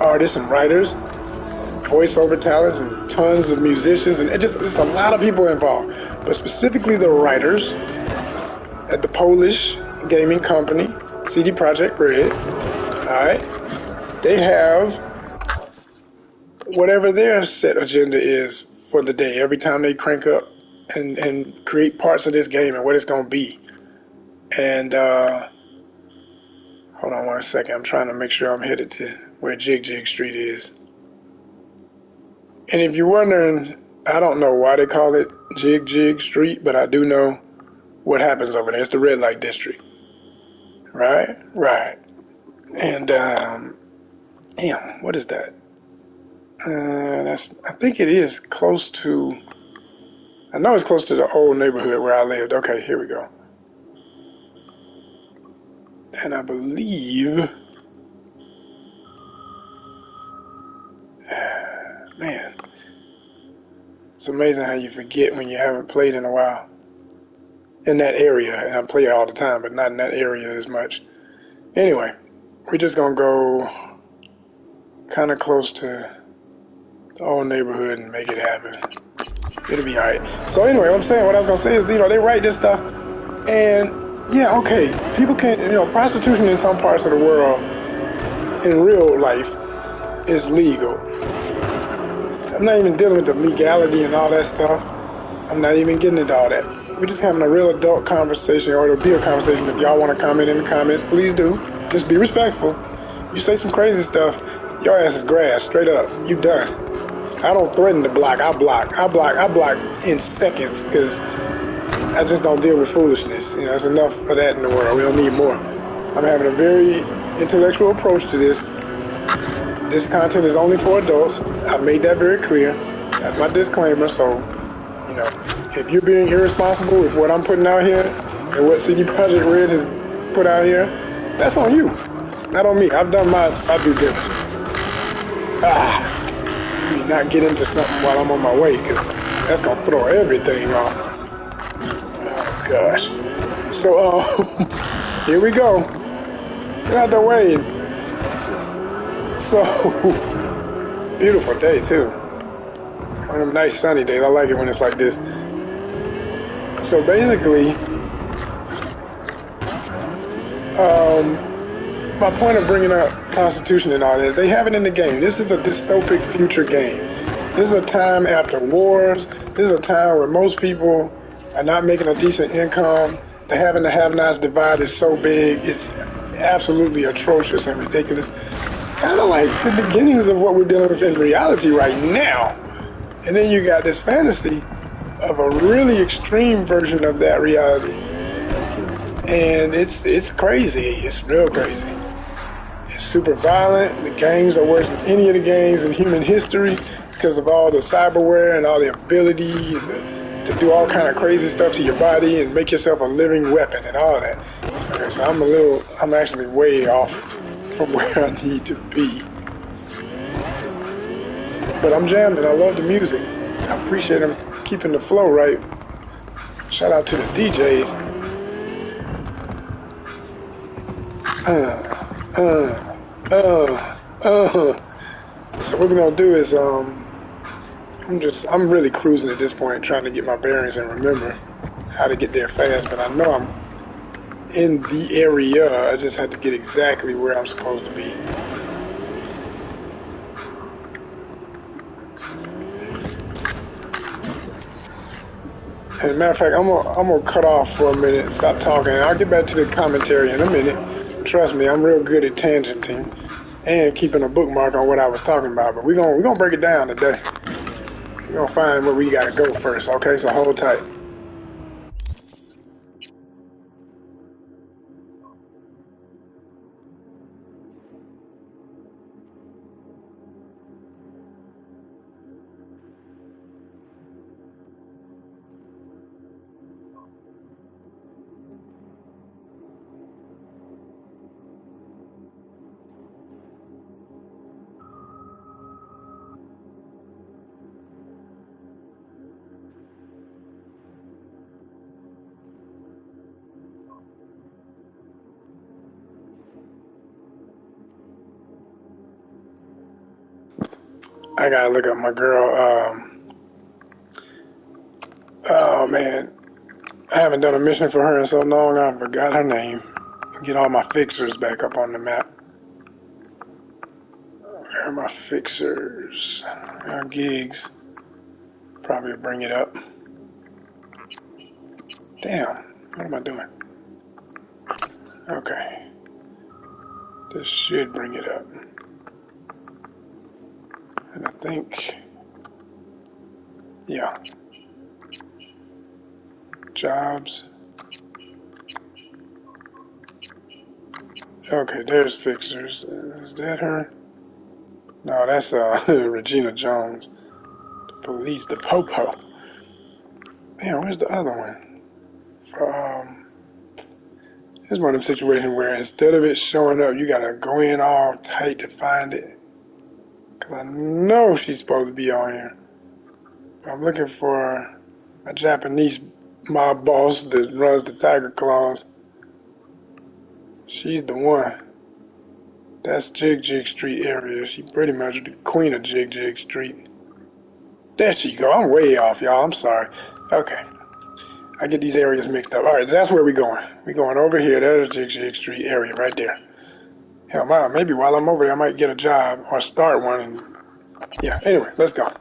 artists and writers, voiceover talents, and tons of musicians, and it's a lot of people involved. But specifically the writers at the Polish gaming company, CD Projekt Red, all right? They have whatever their set agenda is for the day every time they crank up and create parts of this game and what it's going to be. And hold on one second. I'm trying to make sure I'm headed to where Jig Street is. And if you're wondering, I don't know why they call it Jig Street, but I do know what happens over there. It's the red light district. Right? Right. And, damn, what is that? I think it is close to, I know it's close to the old neighborhood where I lived. Okay, here we go. And I believe, man, it's amazing how you forget when you haven't played in a while. In that area, and I play all the time, but not in that area as much. Anyway, we're just gonna go kind of close to the old neighborhood and make it happen. It'll be all right. So anyway, what I was gonna say is, you know, they write this stuff, and yeah, okay, people can't, you know, prostitution in some parts of the world in real life is legal. I'm not even dealing with the legality and all that stuff. I'm not even getting into all that. We're just having a real adult conversation, or it'll be a conversation. If y'all want to comment in the comments, please do. Just be respectful. You say some crazy stuff, your ass is grass, straight up. You done. I don't threaten to block. I block in seconds, because I just don't deal with foolishness. You know, there's enough of that in the world. We don't need more. I'm having a very intellectual approach to this. This content is only for adults. I've made that very clear. That's my disclaimer. So, you know, if you're being irresponsible with what I'm putting out here and what CD Projekt Red has put out here, that's on you, not on me. I've done my due diligence. Let me not get into something while I'm on my way, because that's going to throw everything off. Oh, gosh. So, here we go. Get out the way. So, beautiful day, too. One of them nice sunny days. I like it when it's like this. So basically, my point of bringing up prostitution and all this, they have it in the game. This is a dystopic future game. This is a time after wars. This is a time where most people are not making a decent income. The have and the have-nots divide is so big, it's absolutely atrocious and ridiculous. Kind of like the beginnings of what we're dealing with in reality right now. And then you got this fantasy of a really extreme version of that reality. And it's crazy. It's real crazy. It's super violent. The gangs are worse than any of the gangs in human history because of all the cyberware and all the ability to do all kind of crazy stuff to your body and make yourself a living weapon and all that. Okay, so I'm actually way off from where I need to be. But I'm jamming. I love the music. I appreciate them keeping the flow right. Shout out to the DJs. So what we're gonna do is I'm really cruising at this point, trying to get my bearings and remember how to get there fast, but I know I'm in the area. I just have to get exactly where I'm supposed to be. As a matter of fact, I'm gonna cut off for a minute, stop talking, and I'll get back to the commentary in a minute. Trust me, I'm real good at tangenting and keeping a bookmark on what I was talking about. But we're gonna break it down today. We're gonna find where we gotta go first. Okay, so hold tight. I gotta look up my girl. Oh man, I haven't done a mission for her in so long I forgot her name. Get all my fixers back up on the map. Where are my fixers? Gigs. Probably bring it up. Damn, what am I doing? Okay. This should bring it up. And I think, yeah. Jobs. Okay, there's fixers. Is that her? No, that's Regina Jones. The police, the Popo. Damn, where's the other one? Here's one of them situations where instead of it showing up, you gotta go in all tight to find it. Cause I know she's supposed to be on here. I'm looking for a Japanese mob boss that runs the Tiger Claws. She's the one. That's Jig Jig Street area. She pretty much the queen of Jig Jig Street. There she go. I'm way off, y'all. I'm sorry. Okay. I get these areas mixed up. All right, that's where we're going. We're going over here. There's Jig Jig Street area right there. Hell, maybe while I'm over there, I might get a job or start one. And yeah, anyway, let's go.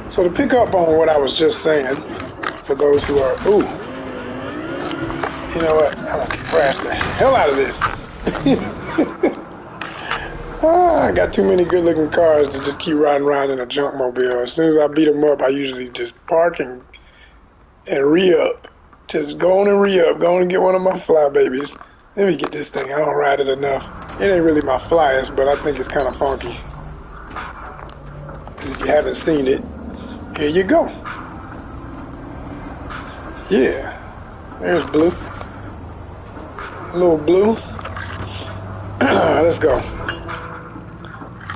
So to pick up on what I was just saying, for those who are, ooh, you know what, I'm gonna crash the hell out of this. I got too many good looking cars to just keep riding around in a junk mobile. As soon as I beat them up, I usually just park and re-up. Just go on and re-up, go on and get one of my fly babies. Let me get this thing, I don't ride it enough. It ain't really my flyest, but I think it's kind of funky. And if you haven't seen it, here you go. Yeah. There's Blue. Little Blue. Let's go.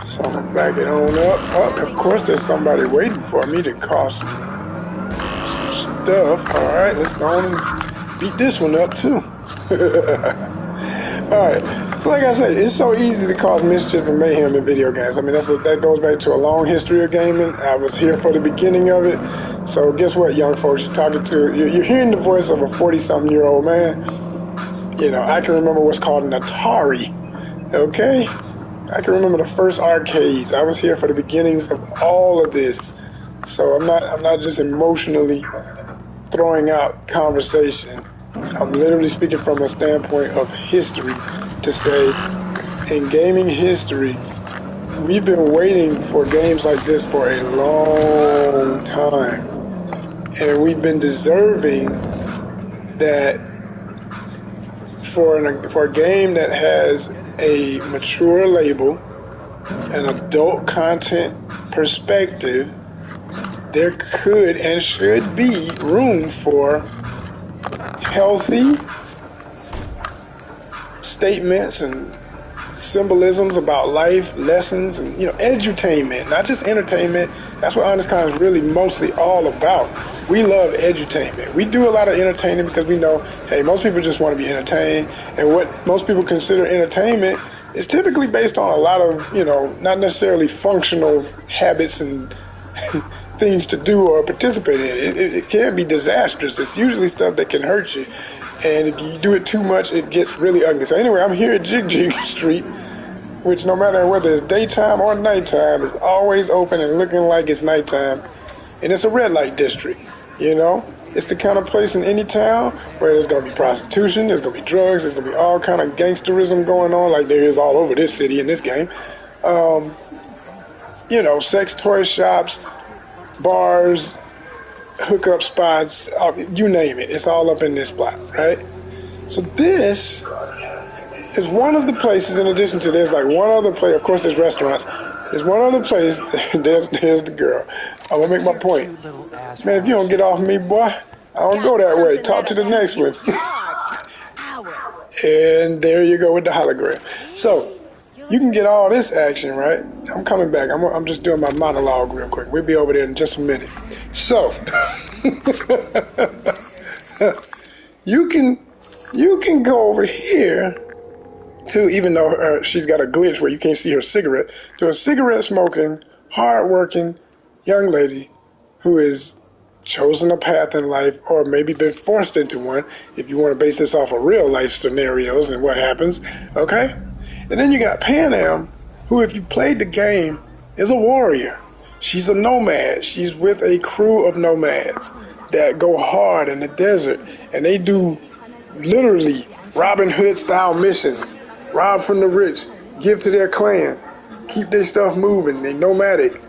So I'm gonna back it on up. Oh, of course there's somebody waiting for me to cost some stuff. Alright, let's go on and beat this one up too. Alright, so like I said, it's so easy to cause mischief and mayhem in video games. I mean, that goes back to a long history of gaming. I was here for the beginning of it. So guess what, young folks? You're hearing the voice of a 40-something-year-old man. You know, I can remember what's called an Atari. Okay? I can remember the first arcades. I was here for the beginnings of all of this. So I'm not just emotionally throwing out conversation. I'm literally speaking from a standpoint of history to say, in gaming history, we've been waiting for games like this for a long time. And we've been deserving that for a game that has a mature label, an adult content perspective, there could and should be room for healthy statements and symbolisms about life, lessons, and edutainment, not just entertainment. That's what Honest Con is really mostly all about. We love edutainment. We do a lot of entertaining because we know, hey, most people just want to be entertained. And what most people consider entertainment is typically based on a lot of, not necessarily functional habits and things to do or participate in. It can be disastrous. It's usually stuff that can hurt you. And if you do it too much, it gets really ugly. So anyway, I'm here at Jig Jig Street, which no matter whether it's daytime or nighttime, is always open and looking like it's nighttime. And it's a red light district, It's the kind of place in any town where there's going to be prostitution, there's going to be drugs, there's going to be all kind of gangsterism going on like there is all over this city in this game. Sex toy shops, bars, hookup spots, you name it. It's all up in this spot, right? So this is one of the places, in addition to there's like one other place, of course there's restaurants, there's one other place, there's the girl. I'm going to make my point. Man, if you don't get off me, boy, I don't go that way. Talk to the next one. And there you go with the hologram. So, you can get all this action, right? I'm coming back. I'm just doing my monologue real quick. We'll be over there in just a minute. So, you can go over here to, even though she's got a glitch where you can't see her cigarette, to a cigarette smoking, hard-working young lady who has chosen a path in life or maybe been forced into one, if you want to base this off of real life scenarios and what happens, okay? And then you got Panam, who, if you played the game, is a warrior. She's a nomad. She's with a crew of nomads that go hard in the desert, and they do literally Robin Hood style missions. Rob from the rich, give to their clan, keep their stuff moving. They're nomadic.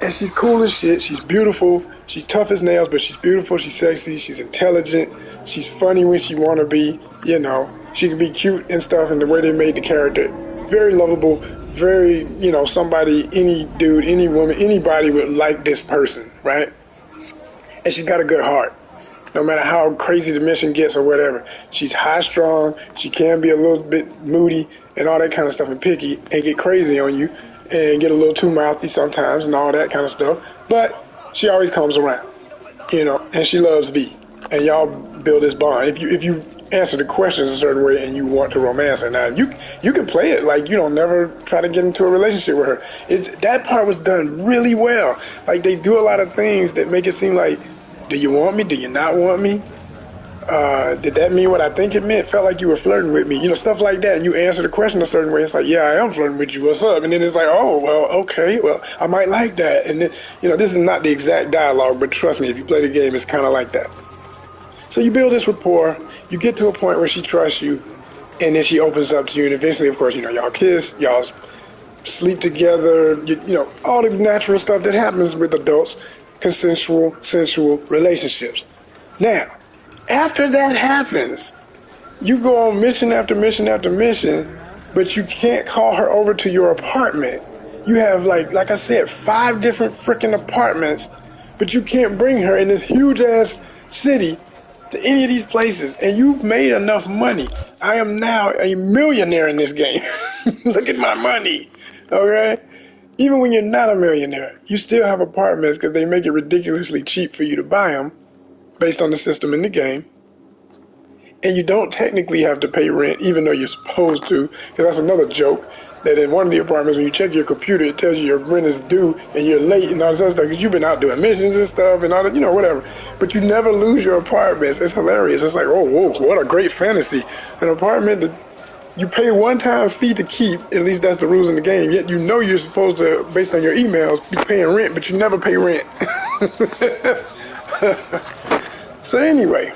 And she's cool as shit. She's beautiful. She's tough as nails, but she's beautiful. She's sexy. She's intelligent. She's funny when she want to be, She can be cute and stuff, and the way they made the character. Very lovable. Very, somebody, any dude, any woman, anybody would like this person, right? And she's got a good heart. No matter how crazy the mission gets or whatever. She's high strung. She can be a little bit moody and all that kind of stuff and picky and get crazy on you and get a little too mouthy sometimes and all that kind of stuff. But she always comes around, and she loves V. And y'all build this bond. If you answer the questions a certain way and you want to romance her. Now, you can play it like you don't never try to get into a relationship with her. That part was done really well. Like, they do a lot of things that make it seem like, do you want me? Do you not want me? Did that mean what I think it meant? Felt like you were flirting with me. Stuff like that. And you answer the question a certain way. It's like, yeah, I am flirting with you. What's up? And then it's like, oh, well, okay. Well, I might like that. And then, this is not the exact dialogue, but trust me, if you play the game, it's kind of like that. So you build this rapport. You get to a point where she trusts you. And then she opens up to you. And eventually, of course, y'all kiss. Y'all sleep together. All the natural stuff that happens with adults. Consensual, sensual relationships. Now, after that happens, you go on mission after mission after mission, but you can't call her over to your apartment. You have, like I said, 5 different freaking apartments, but you can't bring her in this huge-ass city to any of these places, and you've made enough money. I am now a millionaire in this game. Look at my money, okay? Even when you're not a millionaire, you still have apartments because they make it ridiculously cheap for you to buy them based on the system in the game. And you don't technically have to pay rent, even though you're supposed to, because that's another joke, that in one of the apartments, when you check your computer, it tells you your rent is due and you're late and all this other stuff because you've been out doing missions and stuff and all that, whatever. But you never lose your apartments. It's hilarious. It's like, oh, whoa, what a great fantasy. An apartment that you pay one-time fee to keep, at least that's the rules in the game, yet you're supposed to, based on your emails, be paying rent, but you never pay rent. So anyway,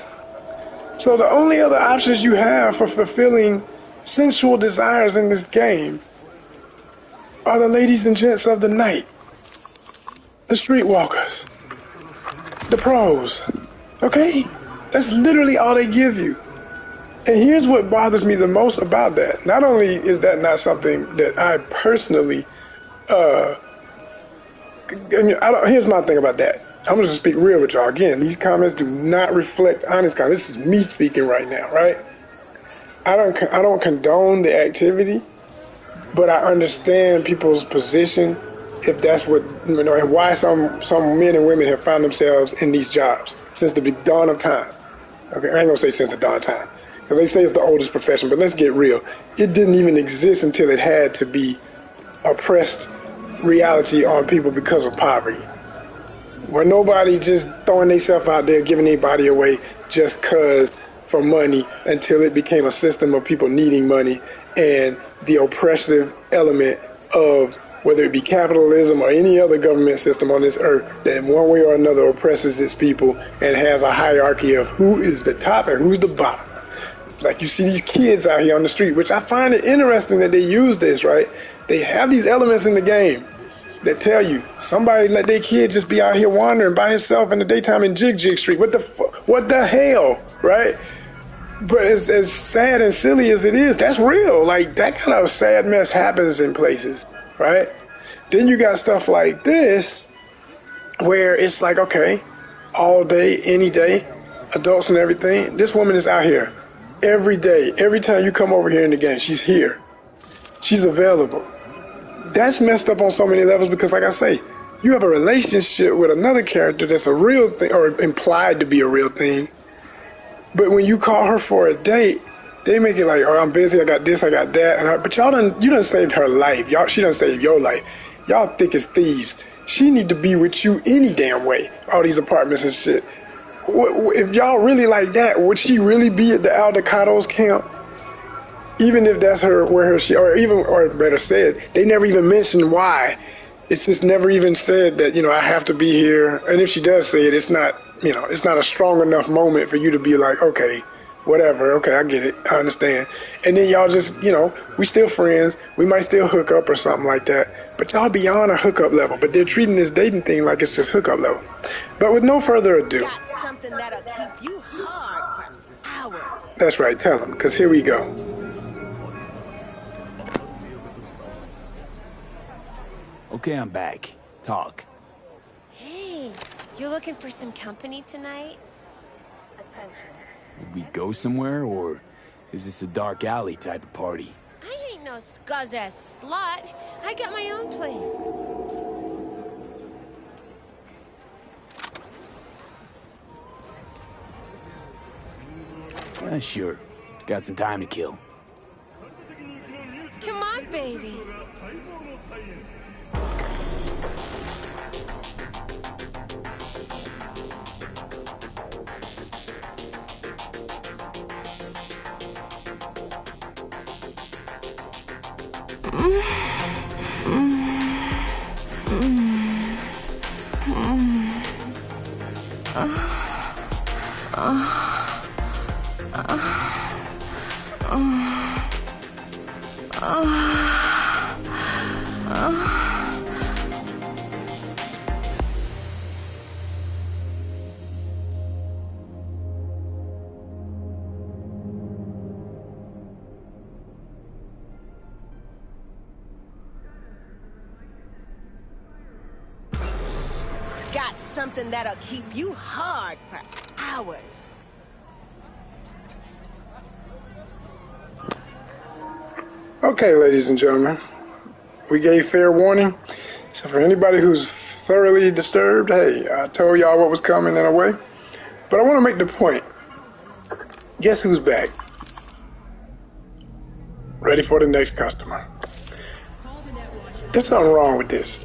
so the only other options you have for fulfilling sensual desires in this game are the ladies and gents of the night, the streetwalkers, the pros, okay? That's literally all they give you. And here's what bothers me the most about that. Not only is that not something that I personally, here's my thing about that. I'm going to speak real with y'all. Again, these comments do not reflect honest comments. This is me speaking right now, right? I don't condone the activity, but I understand people's position if that's what, and why some men and women have found themselves in these jobs since the dawn of time. Okay, I ain't gonna say since the dawn of time, because they say it's the oldest profession, but let's get real. It didn't even exist until it had to be oppressed reality on people because of poverty. Where nobody just throwing themselves out there, giving their body away just cause for money, until it became a system of people needing money, and the oppressive element of whether it be capitalism or any other government system on this earth that in one way or another oppresses its people and has a hierarchy of who is the top and who's the bottom. Like you see these kids out here on the street, which I find it interesting that they use this, right? They have these elements in the game that tell you somebody let their kid just be out here wandering by himself in the daytime in Jig Street. What the hell, right? But as sad and silly as it is, that's real. Like, that kind of sad mess happens in places, right? Then you got stuff like this where it's like, okay, all day, any day, adults and everything. This woman is out here every day. Every time you come over here in the game, she's here. She's available. That's messed up on so many levels because, like I say, you have a relationship with another character that's a real thing or implied to be a real thing. But when you call her for a date, they make it like, oh, I'm busy, I got this, I got that. But you done saved her life. She done saved your life. Y'all thick as thieves. She need to be with you any damn way. All these apartments and shit. If y'all really like that, would she really be at the Aldecados camp? Even if that's or better said, they never even mentioned why. It's just never even said that, I have to be here. And if she does say it, it's not, it's not a strong enough moment for you to be like, okay, whatever. Okay, I get it. I understand. And then y'all just, we still friends. We might still hook up or something like that. But y'all beyond a hookup level. But they're treating this dating thing like it's just hookup level. But with no further ado. Got something that'll keep you hard for hours. That's right. Tell them, because here we go. Okay, I'm back. Talk. Hey, you looking for some company tonight? Would we go somewhere, or is this a dark alley type of party? I ain't no scuzz-ass slut. I got my own place. Sure. Got some time to kill. Come on, baby. Got something that'll keep you hard for hours. Okay, ladies and gentlemen, we gave fair warning. So for anybody who's thoroughly disturbed, hey, I told y'all what was coming in a way. But I want to make the point. Guess who's back? Ready for the next customer. There's something wrong with this.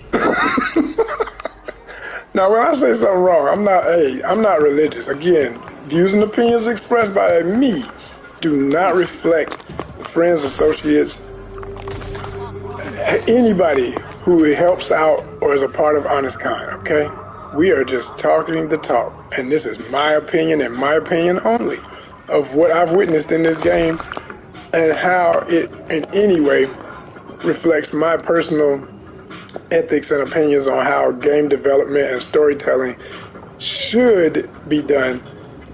Now, when I say something wrong, I'm not religious. Again, views and opinions expressed by me do not reflect friends, associates, anybody who helps out or is a part of Honest Kind, okay? We are just talking the talk, and this is my opinion and my opinion only of what I've witnessed in this game and how it in any way reflects my personal ethics and opinions on how game development and storytelling should be done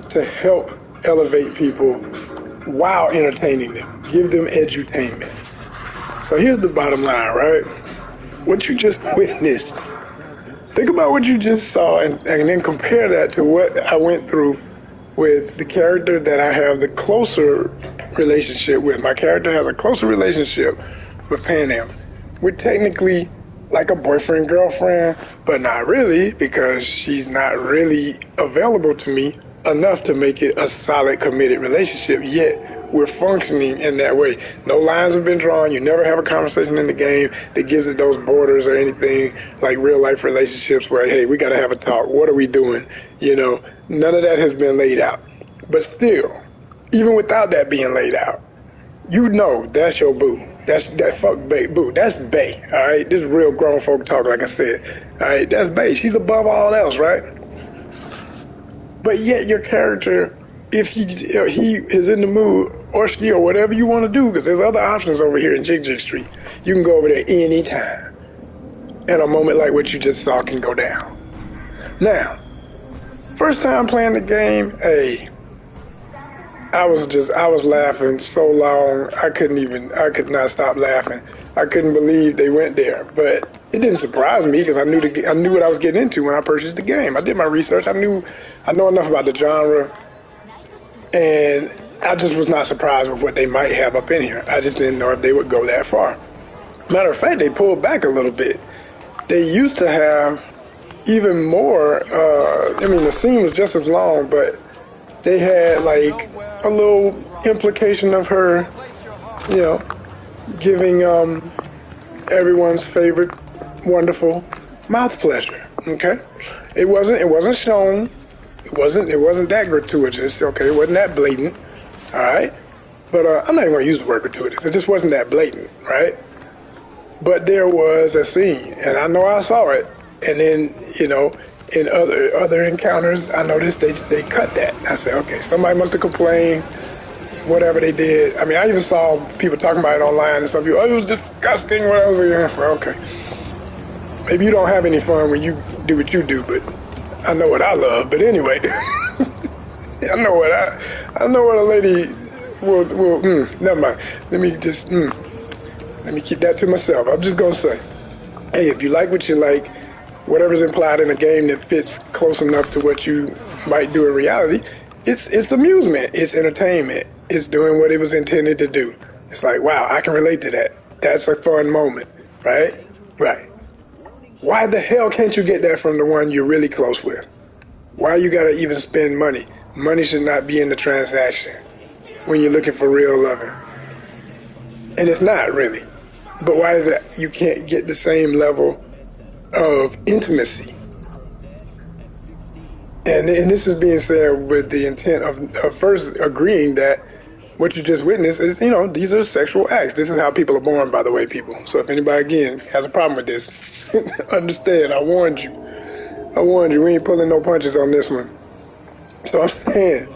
to help elevate people while entertaining them, give them edutainment. So here's the bottom line, right? What you just witnessed, think about what you just saw and then compare that to what I went through with the character that I have the closer relationship with. My character has a closer relationship with Panam. We're technically like a boyfriend, girlfriend, but not really, because she's not really available to me enough to make it a solid, committed relationship, yet we're functioning in that way. No lines have been drawn. You never have a conversation in the game that gives it those borders or anything like real life relationships where, hey, we got to have a talk. What are we doing? You know, none of that has been laid out. But still, even without that being laid out, you know that's your boo. That fuck bae, boo. That's bae, all right? This is real grown folk talk, like I said. All right, that's bae. She's above all else, right? But yet your character, if he is in the mood, or she, or whatever you want to do, because there's other options over here in Jig Jig Street. You can go over there anytime. And a moment like what you just saw can go down. Now, first time playing the game, hey, I was laughing so long, I could not stop laughing. I couldn't believe they went there. But it didn't surprise me because I knew what I was getting into when I purchased the game. I did my research. I know enough about the genre, and I just was not surprised with what they might have up in here. I just didn't know if they would go that far. Matter of fact, they pulled back a little bit. They used to have even more, the scene was just as long, but they had like a little implication of her, giving everyone's favorite wonderful mouth pleasure. Okay, it wasn't shown. It wasn't that gratuitous. Okay, it wasn't that blatant. All right, but I'm not even gonna use the word gratuitous. It just wasn't that blatant, right? But there was a scene, and I know I saw it. And then, in other encounters, I noticed they cut that. I said, okay, somebody must have complained, whatever they did. I mean, I even saw people talking about it online, and some people, oh, it was disgusting. What I was like, yeah, well, okay. Maybe you don't have any fun when you do what you do, but I know what I love. But anyway, I know what a lady will never mind. Let me keep that to myself. I'm just gonna say, hey, if you like what you like, whatever's implied in a game that fits close enough to what you might do in reality, it's amusement, it's entertainment, it's doing what it was intended to do. It's like, wow, I can relate to that. That's a fun moment, right? Right. Why the hell can't you get that from the one you're really close with? Why you gotta even spend money? Money should not be in the transaction when you're looking for real loving. And it's not really. But why is it you can't get the same level of intimacy? And this is being said with the intent of first agreeing that what you just witnessed is, these are sexual acts. This is how people are born, by the way, people. So if anybody, again, has a problem with this, understand, I warned you. We ain't pulling no punches on this one. So I'm saying,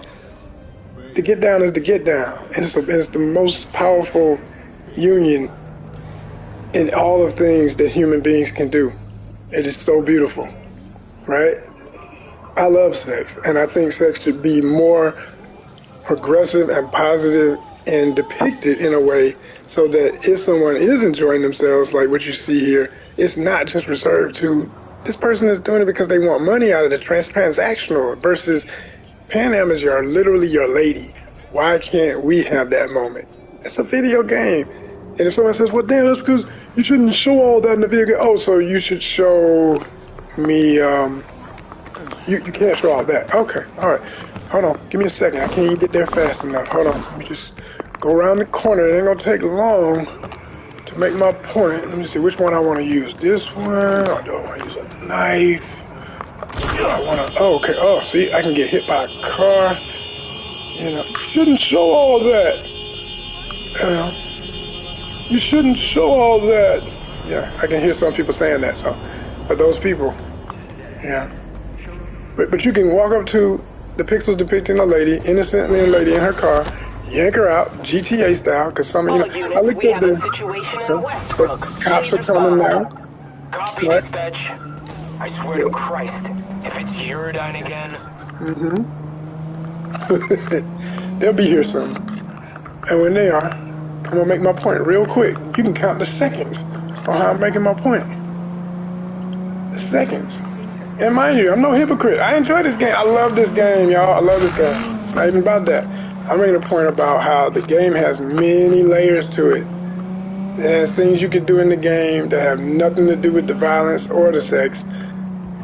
the get down is the get down. And it's the most powerful union in all of things that human beings can do. It is so beautiful, right? I love sex, and I think sex should be more progressive and positive and depicted in a way so that if someone is enjoying themselves like what you see here, it's not just reserved to this person is doing it because they want money out of the transactional versus Panam is literally your lady. Why can't we have that moment? It's a video game. And if someone says, well, damn, that's because you shouldn't show all that in the video game. Oh, so you should show me, you can't show all that. Okay, all right. Hold on, give me a second. I can't even get there fast enough. Hold on, let me just go around the corner. It ain't gonna take long to make my point. Let me see which one I want to use. This one, or do I want to use a knife? Okay, oh, see, I can get hit by a car. You shouldn't show all that. You shouldn't show all that. Yeah, I can hear some people saying that. So, for those people, yeah. But you can walk up to the pixels depicting a lady, innocently a lady in her car, yank her out, GTA style, because some, I looked at the cops are coming now. Copy, right? Dispatch. I swear to Christ, if it's Eurodyne again. They'll be here soon. And when they are, I'm going to make my point real quick. You can count the seconds on how I'm making my point. The seconds. And mind you, I'm no hypocrite. I enjoy this game. I love this game, y'all. I love this game. It's not even about that. I'm making a point about how the game has many layers to it. There's things you can do in the game that have nothing to do with the violence or the sex,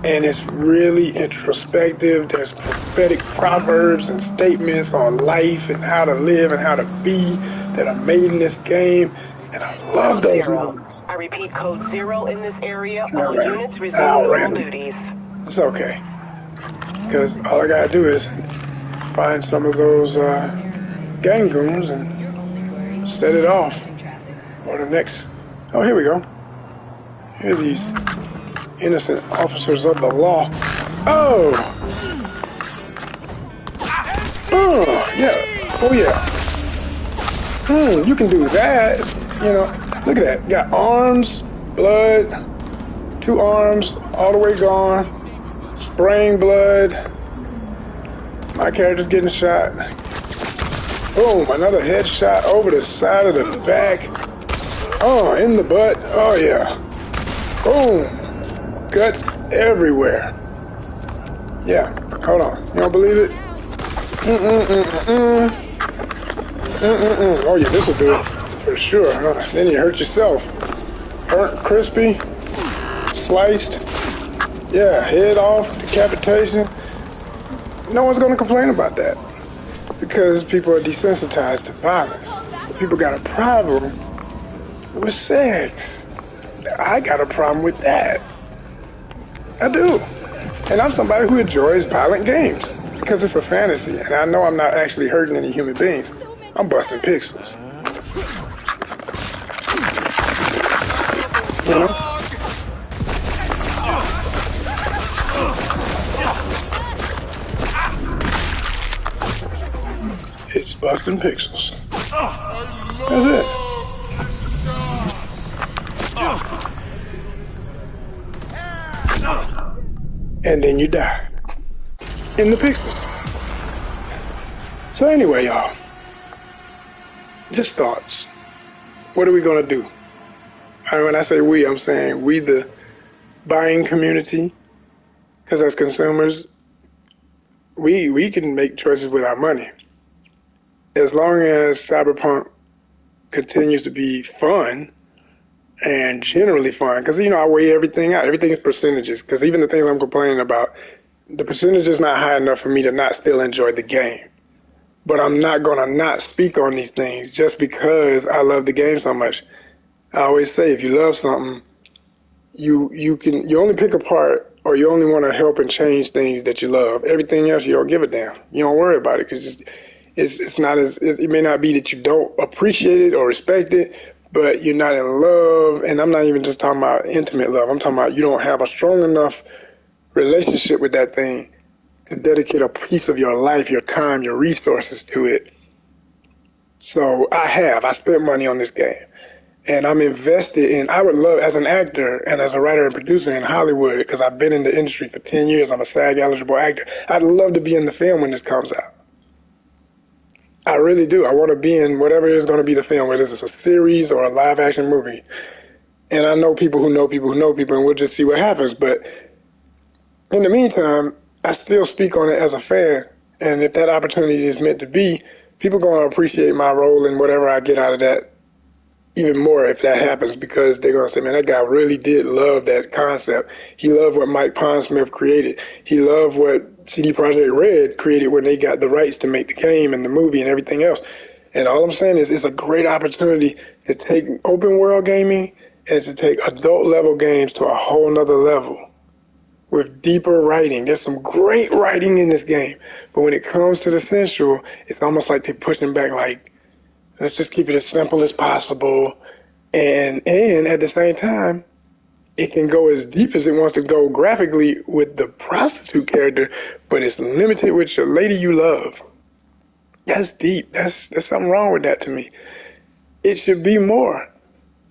and it's really introspective. There's prophetic proverbs and statements on life and how to live and how to be that are made in this game, and I love Code those Zero. moments. I repeat, Code Zero in this area. All All right. units resume normal Randy. duties. It's okay, because all I gotta do is find some of those gang goons and set it off. Or the next. Oh, here we go. Here are these innocent officers of the law. Oh! Oh, yeah. Oh, yeah. You can do that. You know, look at that. Got arms, blood, 2 arms, all the way gone. Spraying blood. My character's getting shot. Boom, another headshot over the side of the back. Oh, in the butt. Oh, yeah. Boom. Guts everywhere. Yeah, hold on. You don't believe it? Oh, yeah, this will do it. For sure. Then you hurt yourself. Burnt, crispy, sliced. Yeah, head off, decapitation. No one's going to complain about that. Because people are desensitized to violence. People got a problem with sex. I got a problem with that. I do. And I'm somebody who enjoys violent games because it's a fantasy, and I know I'm not actually hurting any human beings. I'm busting pixels. You know? It's busting pixels. That's it. And then you die in the pixels. So anyway, y'all, just thoughts. What are we gonna do? And when I say we, I'm saying we, the buying community, because as consumers, we can make choices with our money. As long as Cyberpunk continues to be fun and generally fun, because, you know, I weigh everything out. Everything is percentages, because even the things I'm complaining about, the percentage is not high enough for me to not still enjoy the game. But I'm not going to not speak on these things just because I love the game so much. I always say, if you love something, you only pick apart, or you only want to help and change things that you love. Everything else, you don't give a damn. You don't worry about it, because it's not as, it may not be that you don't appreciate it or respect it, but you're not in love. And I'm not even just talking about intimate love. I'm talking about you don't have a strong enough relationship with that thing to dedicate a piece of your life, your time, your resources to it. So I spent money on this game, and I'm invested in, I would love, as an actor and as a writer and producer in Hollywood, because I've been in the industry for 10 years, I'm a SAG eligible actor, I'd love to be in the film when this comes out. I really do. I want to be in whatever is going to be the film, whether it's a series or a live action movie. And I know people who know people who know people, and we'll just see what happens. But in the meantime, I still speak on it as a fan. And if that opportunity is meant to be, people are going to appreciate my role in whatever I get out of that even more if that happens, because they're going to say, man, that guy really did love that concept. He loved what Mike Pondsmith created. He loved what CD Projekt Red created when they got the rights to make the game and the movie and everything else. And all I'm saying is it's a great opportunity to take open world gaming and to take adult level games to a whole nother level with deeper writing. There's some great writing in this game, but when it comes to the sensual, it's almost like they're pushing back, like, let's just keep it as simple as possible. And at the same time, it can go as deep as it wants to go graphically with the prostitute character, but it's limited with your lady you love. That's deep. There's something wrong with that to me. It should be more.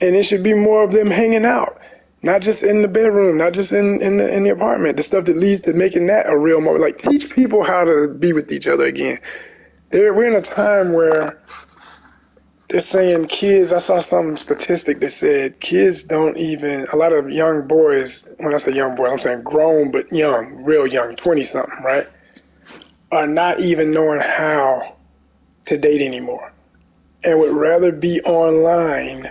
And it should be more of them hanging out. Not just in the bedroom, not just in the apartment. The stuff that leads to making that a real moment. Like, teach people how to be with each other again. We're in a time where they're saying kids, I saw some statistic that said kids don't even, a lot of young boys, when I say young boys, I'm saying grown but young, real young, 20-something, right, are not even knowing how to date anymore and would rather be online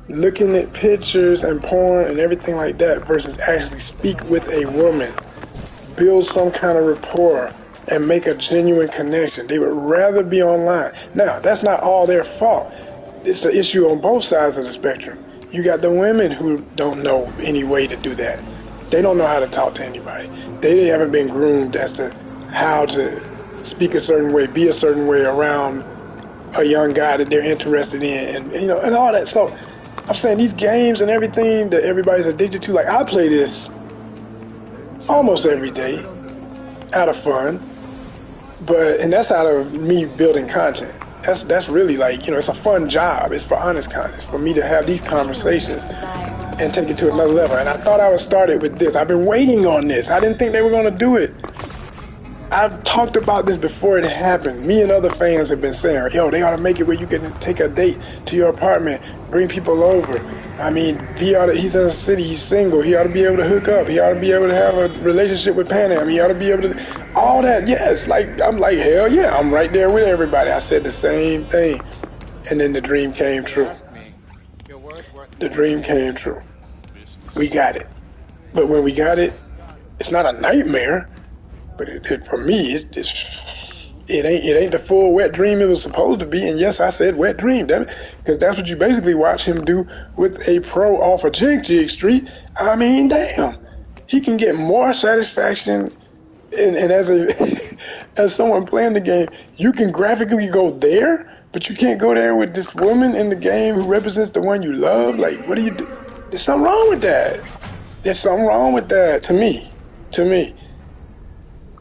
looking at pictures and porn and everything like that versus actually speak with a woman, build some kind of rapport, and make a genuine connection. They would rather be online. Now, that's not all their fault. It's an issue on both sides of the spectrum. You got the women who don't know any way to do that. They don't know how to talk to anybody. They haven't been groomed as to how to speak a certain way, be a certain way around a young guy that they're interested in, and all that. So I'm saying these games and everything that everybody's addicted to, like I play this almost every day out of fun, and that's out of me building content. That's really like, it's a fun job. It's for honest content, for me to have these conversations and take it to another level. And I thought I would start it with this. I've been waiting on this. I didn't think they were going to do it. I've talked about this before it happened. Me and other fans have been saying, yo, they ought to make it where you can take a date to your apartment, bring people over. I mean, he's in a city, he's single, he ought to be able to hook up, he ought to be able to have a relationship with Panam, he ought to be able to, all that, yes. I'm like, hell yeah, I'm right there with everybody. I said the same thing. And then the dream came true. The dream came true. We got it. But when we got it, it's not a nightmare. But for me, it ain't the full wet dream it was supposed to be. And yes, I said wet dream, damn it, because that's what you basically watch him do with a pro off of Jig Street. I mean, damn, he can get more satisfaction. And as as someone playing the game, you can graphically go there, but you can't go there with this woman in the game who represents the one you love. Like, what do you do? There's something wrong with that. There's something wrong with that to me.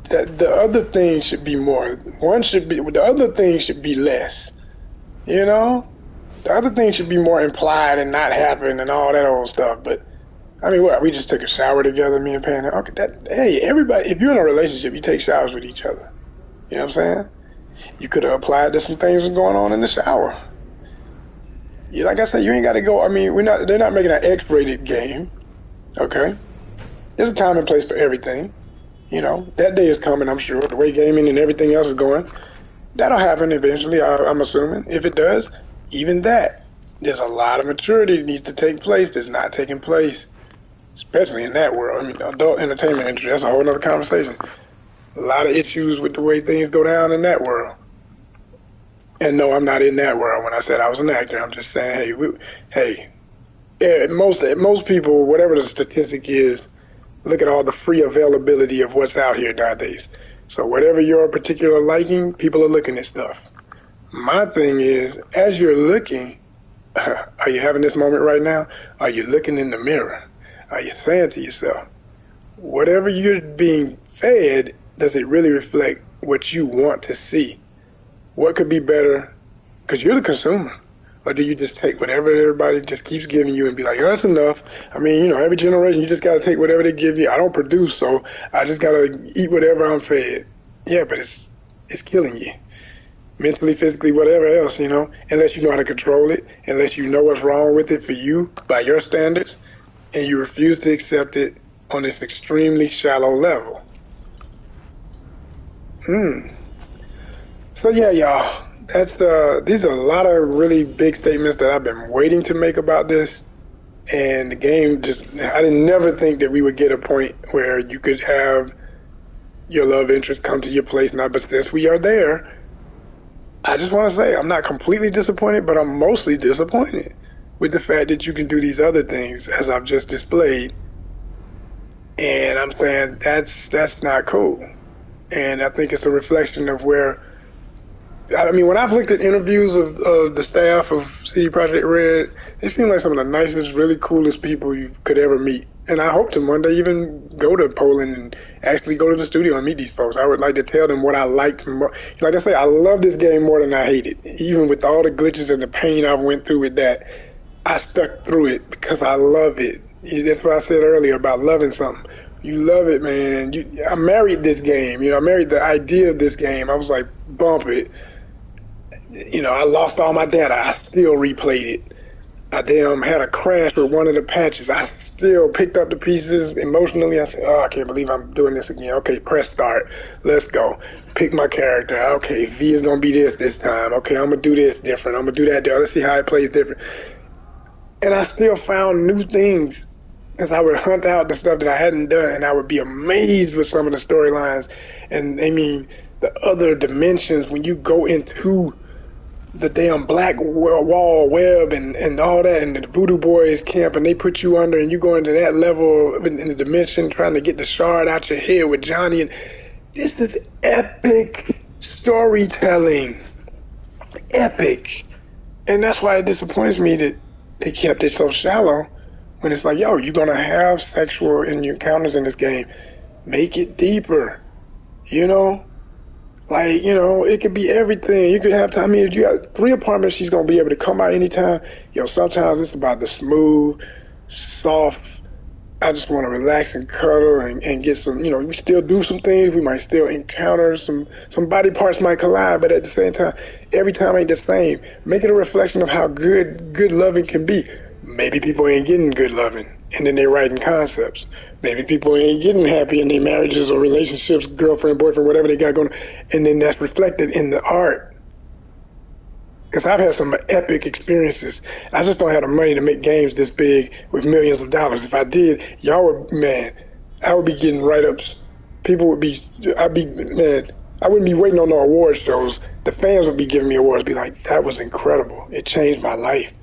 That the other thing should be more. The other thing should be less. The other thing should be more implied and not happen and all that old stuff. But I mean, we just took a shower together, me and Panam. Okay, hey, everybody, if you're in a relationship, you take showers with each other. You know what I'm saying? You could have applied to some things that going on in the shower. Like I said, you ain't got to go. I mean, they're not making an X-rated game. Okay? There's a time and place for everything. That day is coming, I'm sure. The way gaming and everything else is going, that'll happen eventually, I'm assuming. If it does, even that, there's a lot of maturity that needs to take place that's not taking place, especially in that world. I mean, the adult entertainment industry, that's a whole other conversation. A lot of issues with the way things go down in that world. And no, I'm not in that world. When I said I was an actor, I'm just saying, most people, whatever the statistic is, look at all the free availability of what's out here nowadays. So whatever your particular liking, people are looking at stuff. My thing is, as you're looking, are you having this moment right now? Are you looking in the mirror? Are you saying to yourself, whatever you're being fed, does it really reflect what you want to see? What could be better? Because you're the consumer. Or do you just take whatever everybody just keeps giving you and be like, oh, that's enough? I mean, every generation, you just got to take whatever they give you. I don't produce, so I just got to eat whatever I'm fed. Yeah, but it's killing you. Mentally, physically, whatever else, unless you know how to control it, unless you know what's wrong with it for you by your standards, and you refuse to accept it on this extremely shallow level. So yeah, y'all. These are a lot of really big statements that I've been waiting to make about this. And the game I didn't never think that we would get a point where you could have your love interest come to your place now, but since we are there, I just want to say I'm not completely disappointed, but I'm mostly disappointed with the fact that you can do these other things as I've just displayed. And I'm saying that's not cool. And I think it's a reflection of where, I mean, when I've looked at interviews of the staff of CD Projekt Red, they seem like some of the nicest, really coolest people you could ever meet. And I hope to one day even go to Poland and actually go to the studio and meet these folks. I would like to tell them what I liked more. Like I say, I love this game more than I hate it. Even with all the glitches and the pain I went through with that, I stuck through it because I love it. That's what I said earlier about loving something. You love it, man. I married this game. I married the idea of this game. I was like, bump it. I lost all my data. I still replayed it. I had a crash with one of the patches. I still picked up the pieces emotionally. I said, I can't believe I'm doing this again. Okay, press start. Let's go. Pick my character. Okay, V is going to be this time. Okay, I'm going to do this different. I'm going to do that. Let's see how it plays different. And I still found new things because I would hunt out the stuff that I hadn't done, and I would be amazed with some of the storylines. And I mean, the other dimensions when you go into the damn black wall web and all that, and the Voodoo Boys camp, and they put you under, and you go into that level in the dimension trying to get the shard out your head with Johnny. And this is epic storytelling. Epic. And that's why it disappoints me that they kept it so shallow when it's like, yo, you're going to have sexual encounters in this game. Make it deeper. You know? Like, you know, it could be everything. You could have time. I mean, if you got 3 apartments, she's going to be able to come out anytime. Yo, sometimes it's about the smooth, soft, I just want to relax and cuddle and get some, you know, we still do some things. We might still encounter some body parts might collide, but at the same time, every time ain't the same. Make it a reflection of how good loving can be. Maybe people ain't getting good loving, and then they're writing concepts. Maybe people ain't getting happy in their marriages or relationships, girlfriend, boyfriend, whatever they got going, and then that's reflected in the art. Because I've had some epic experiences. I just don't have the money to make games this big with millions of dollars. If I did, y'all would, man, I would be getting write-ups. People would be, I wouldn't be waiting on no award shows. The fans would be giving me awards, be like, that was incredible. It changed my life.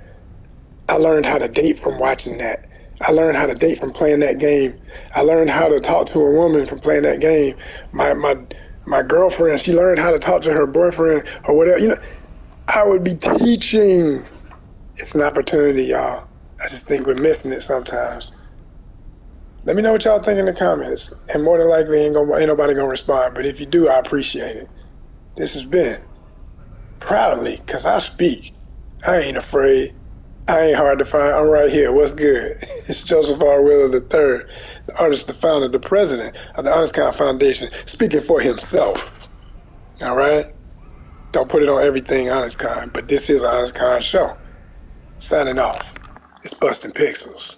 I learned how to date from watching that. I learned how to date from playing that game. I learned how to talk to a woman from playing that game. My girlfriend, she learned how to talk to her boyfriend or whatever, you know. I would be teaching. It's an opportunity, y'all. I just think we're missing it sometimes. Let me know what y'all think in the comments. And more than likely, ain't nobody gonna respond. But if you do, I appreciate it. This has been Proudly, because I speak. I ain't afraid. I ain't hard to find. I'm right here. What's good? It's Joseph R. Wheeler III, the artist, the founder, the president of the Honest Con Foundation, speaking for himself. All right? Don't put it on everything Honest Con, but this is an Honest Con show. Signing off. It's Busting Pixels.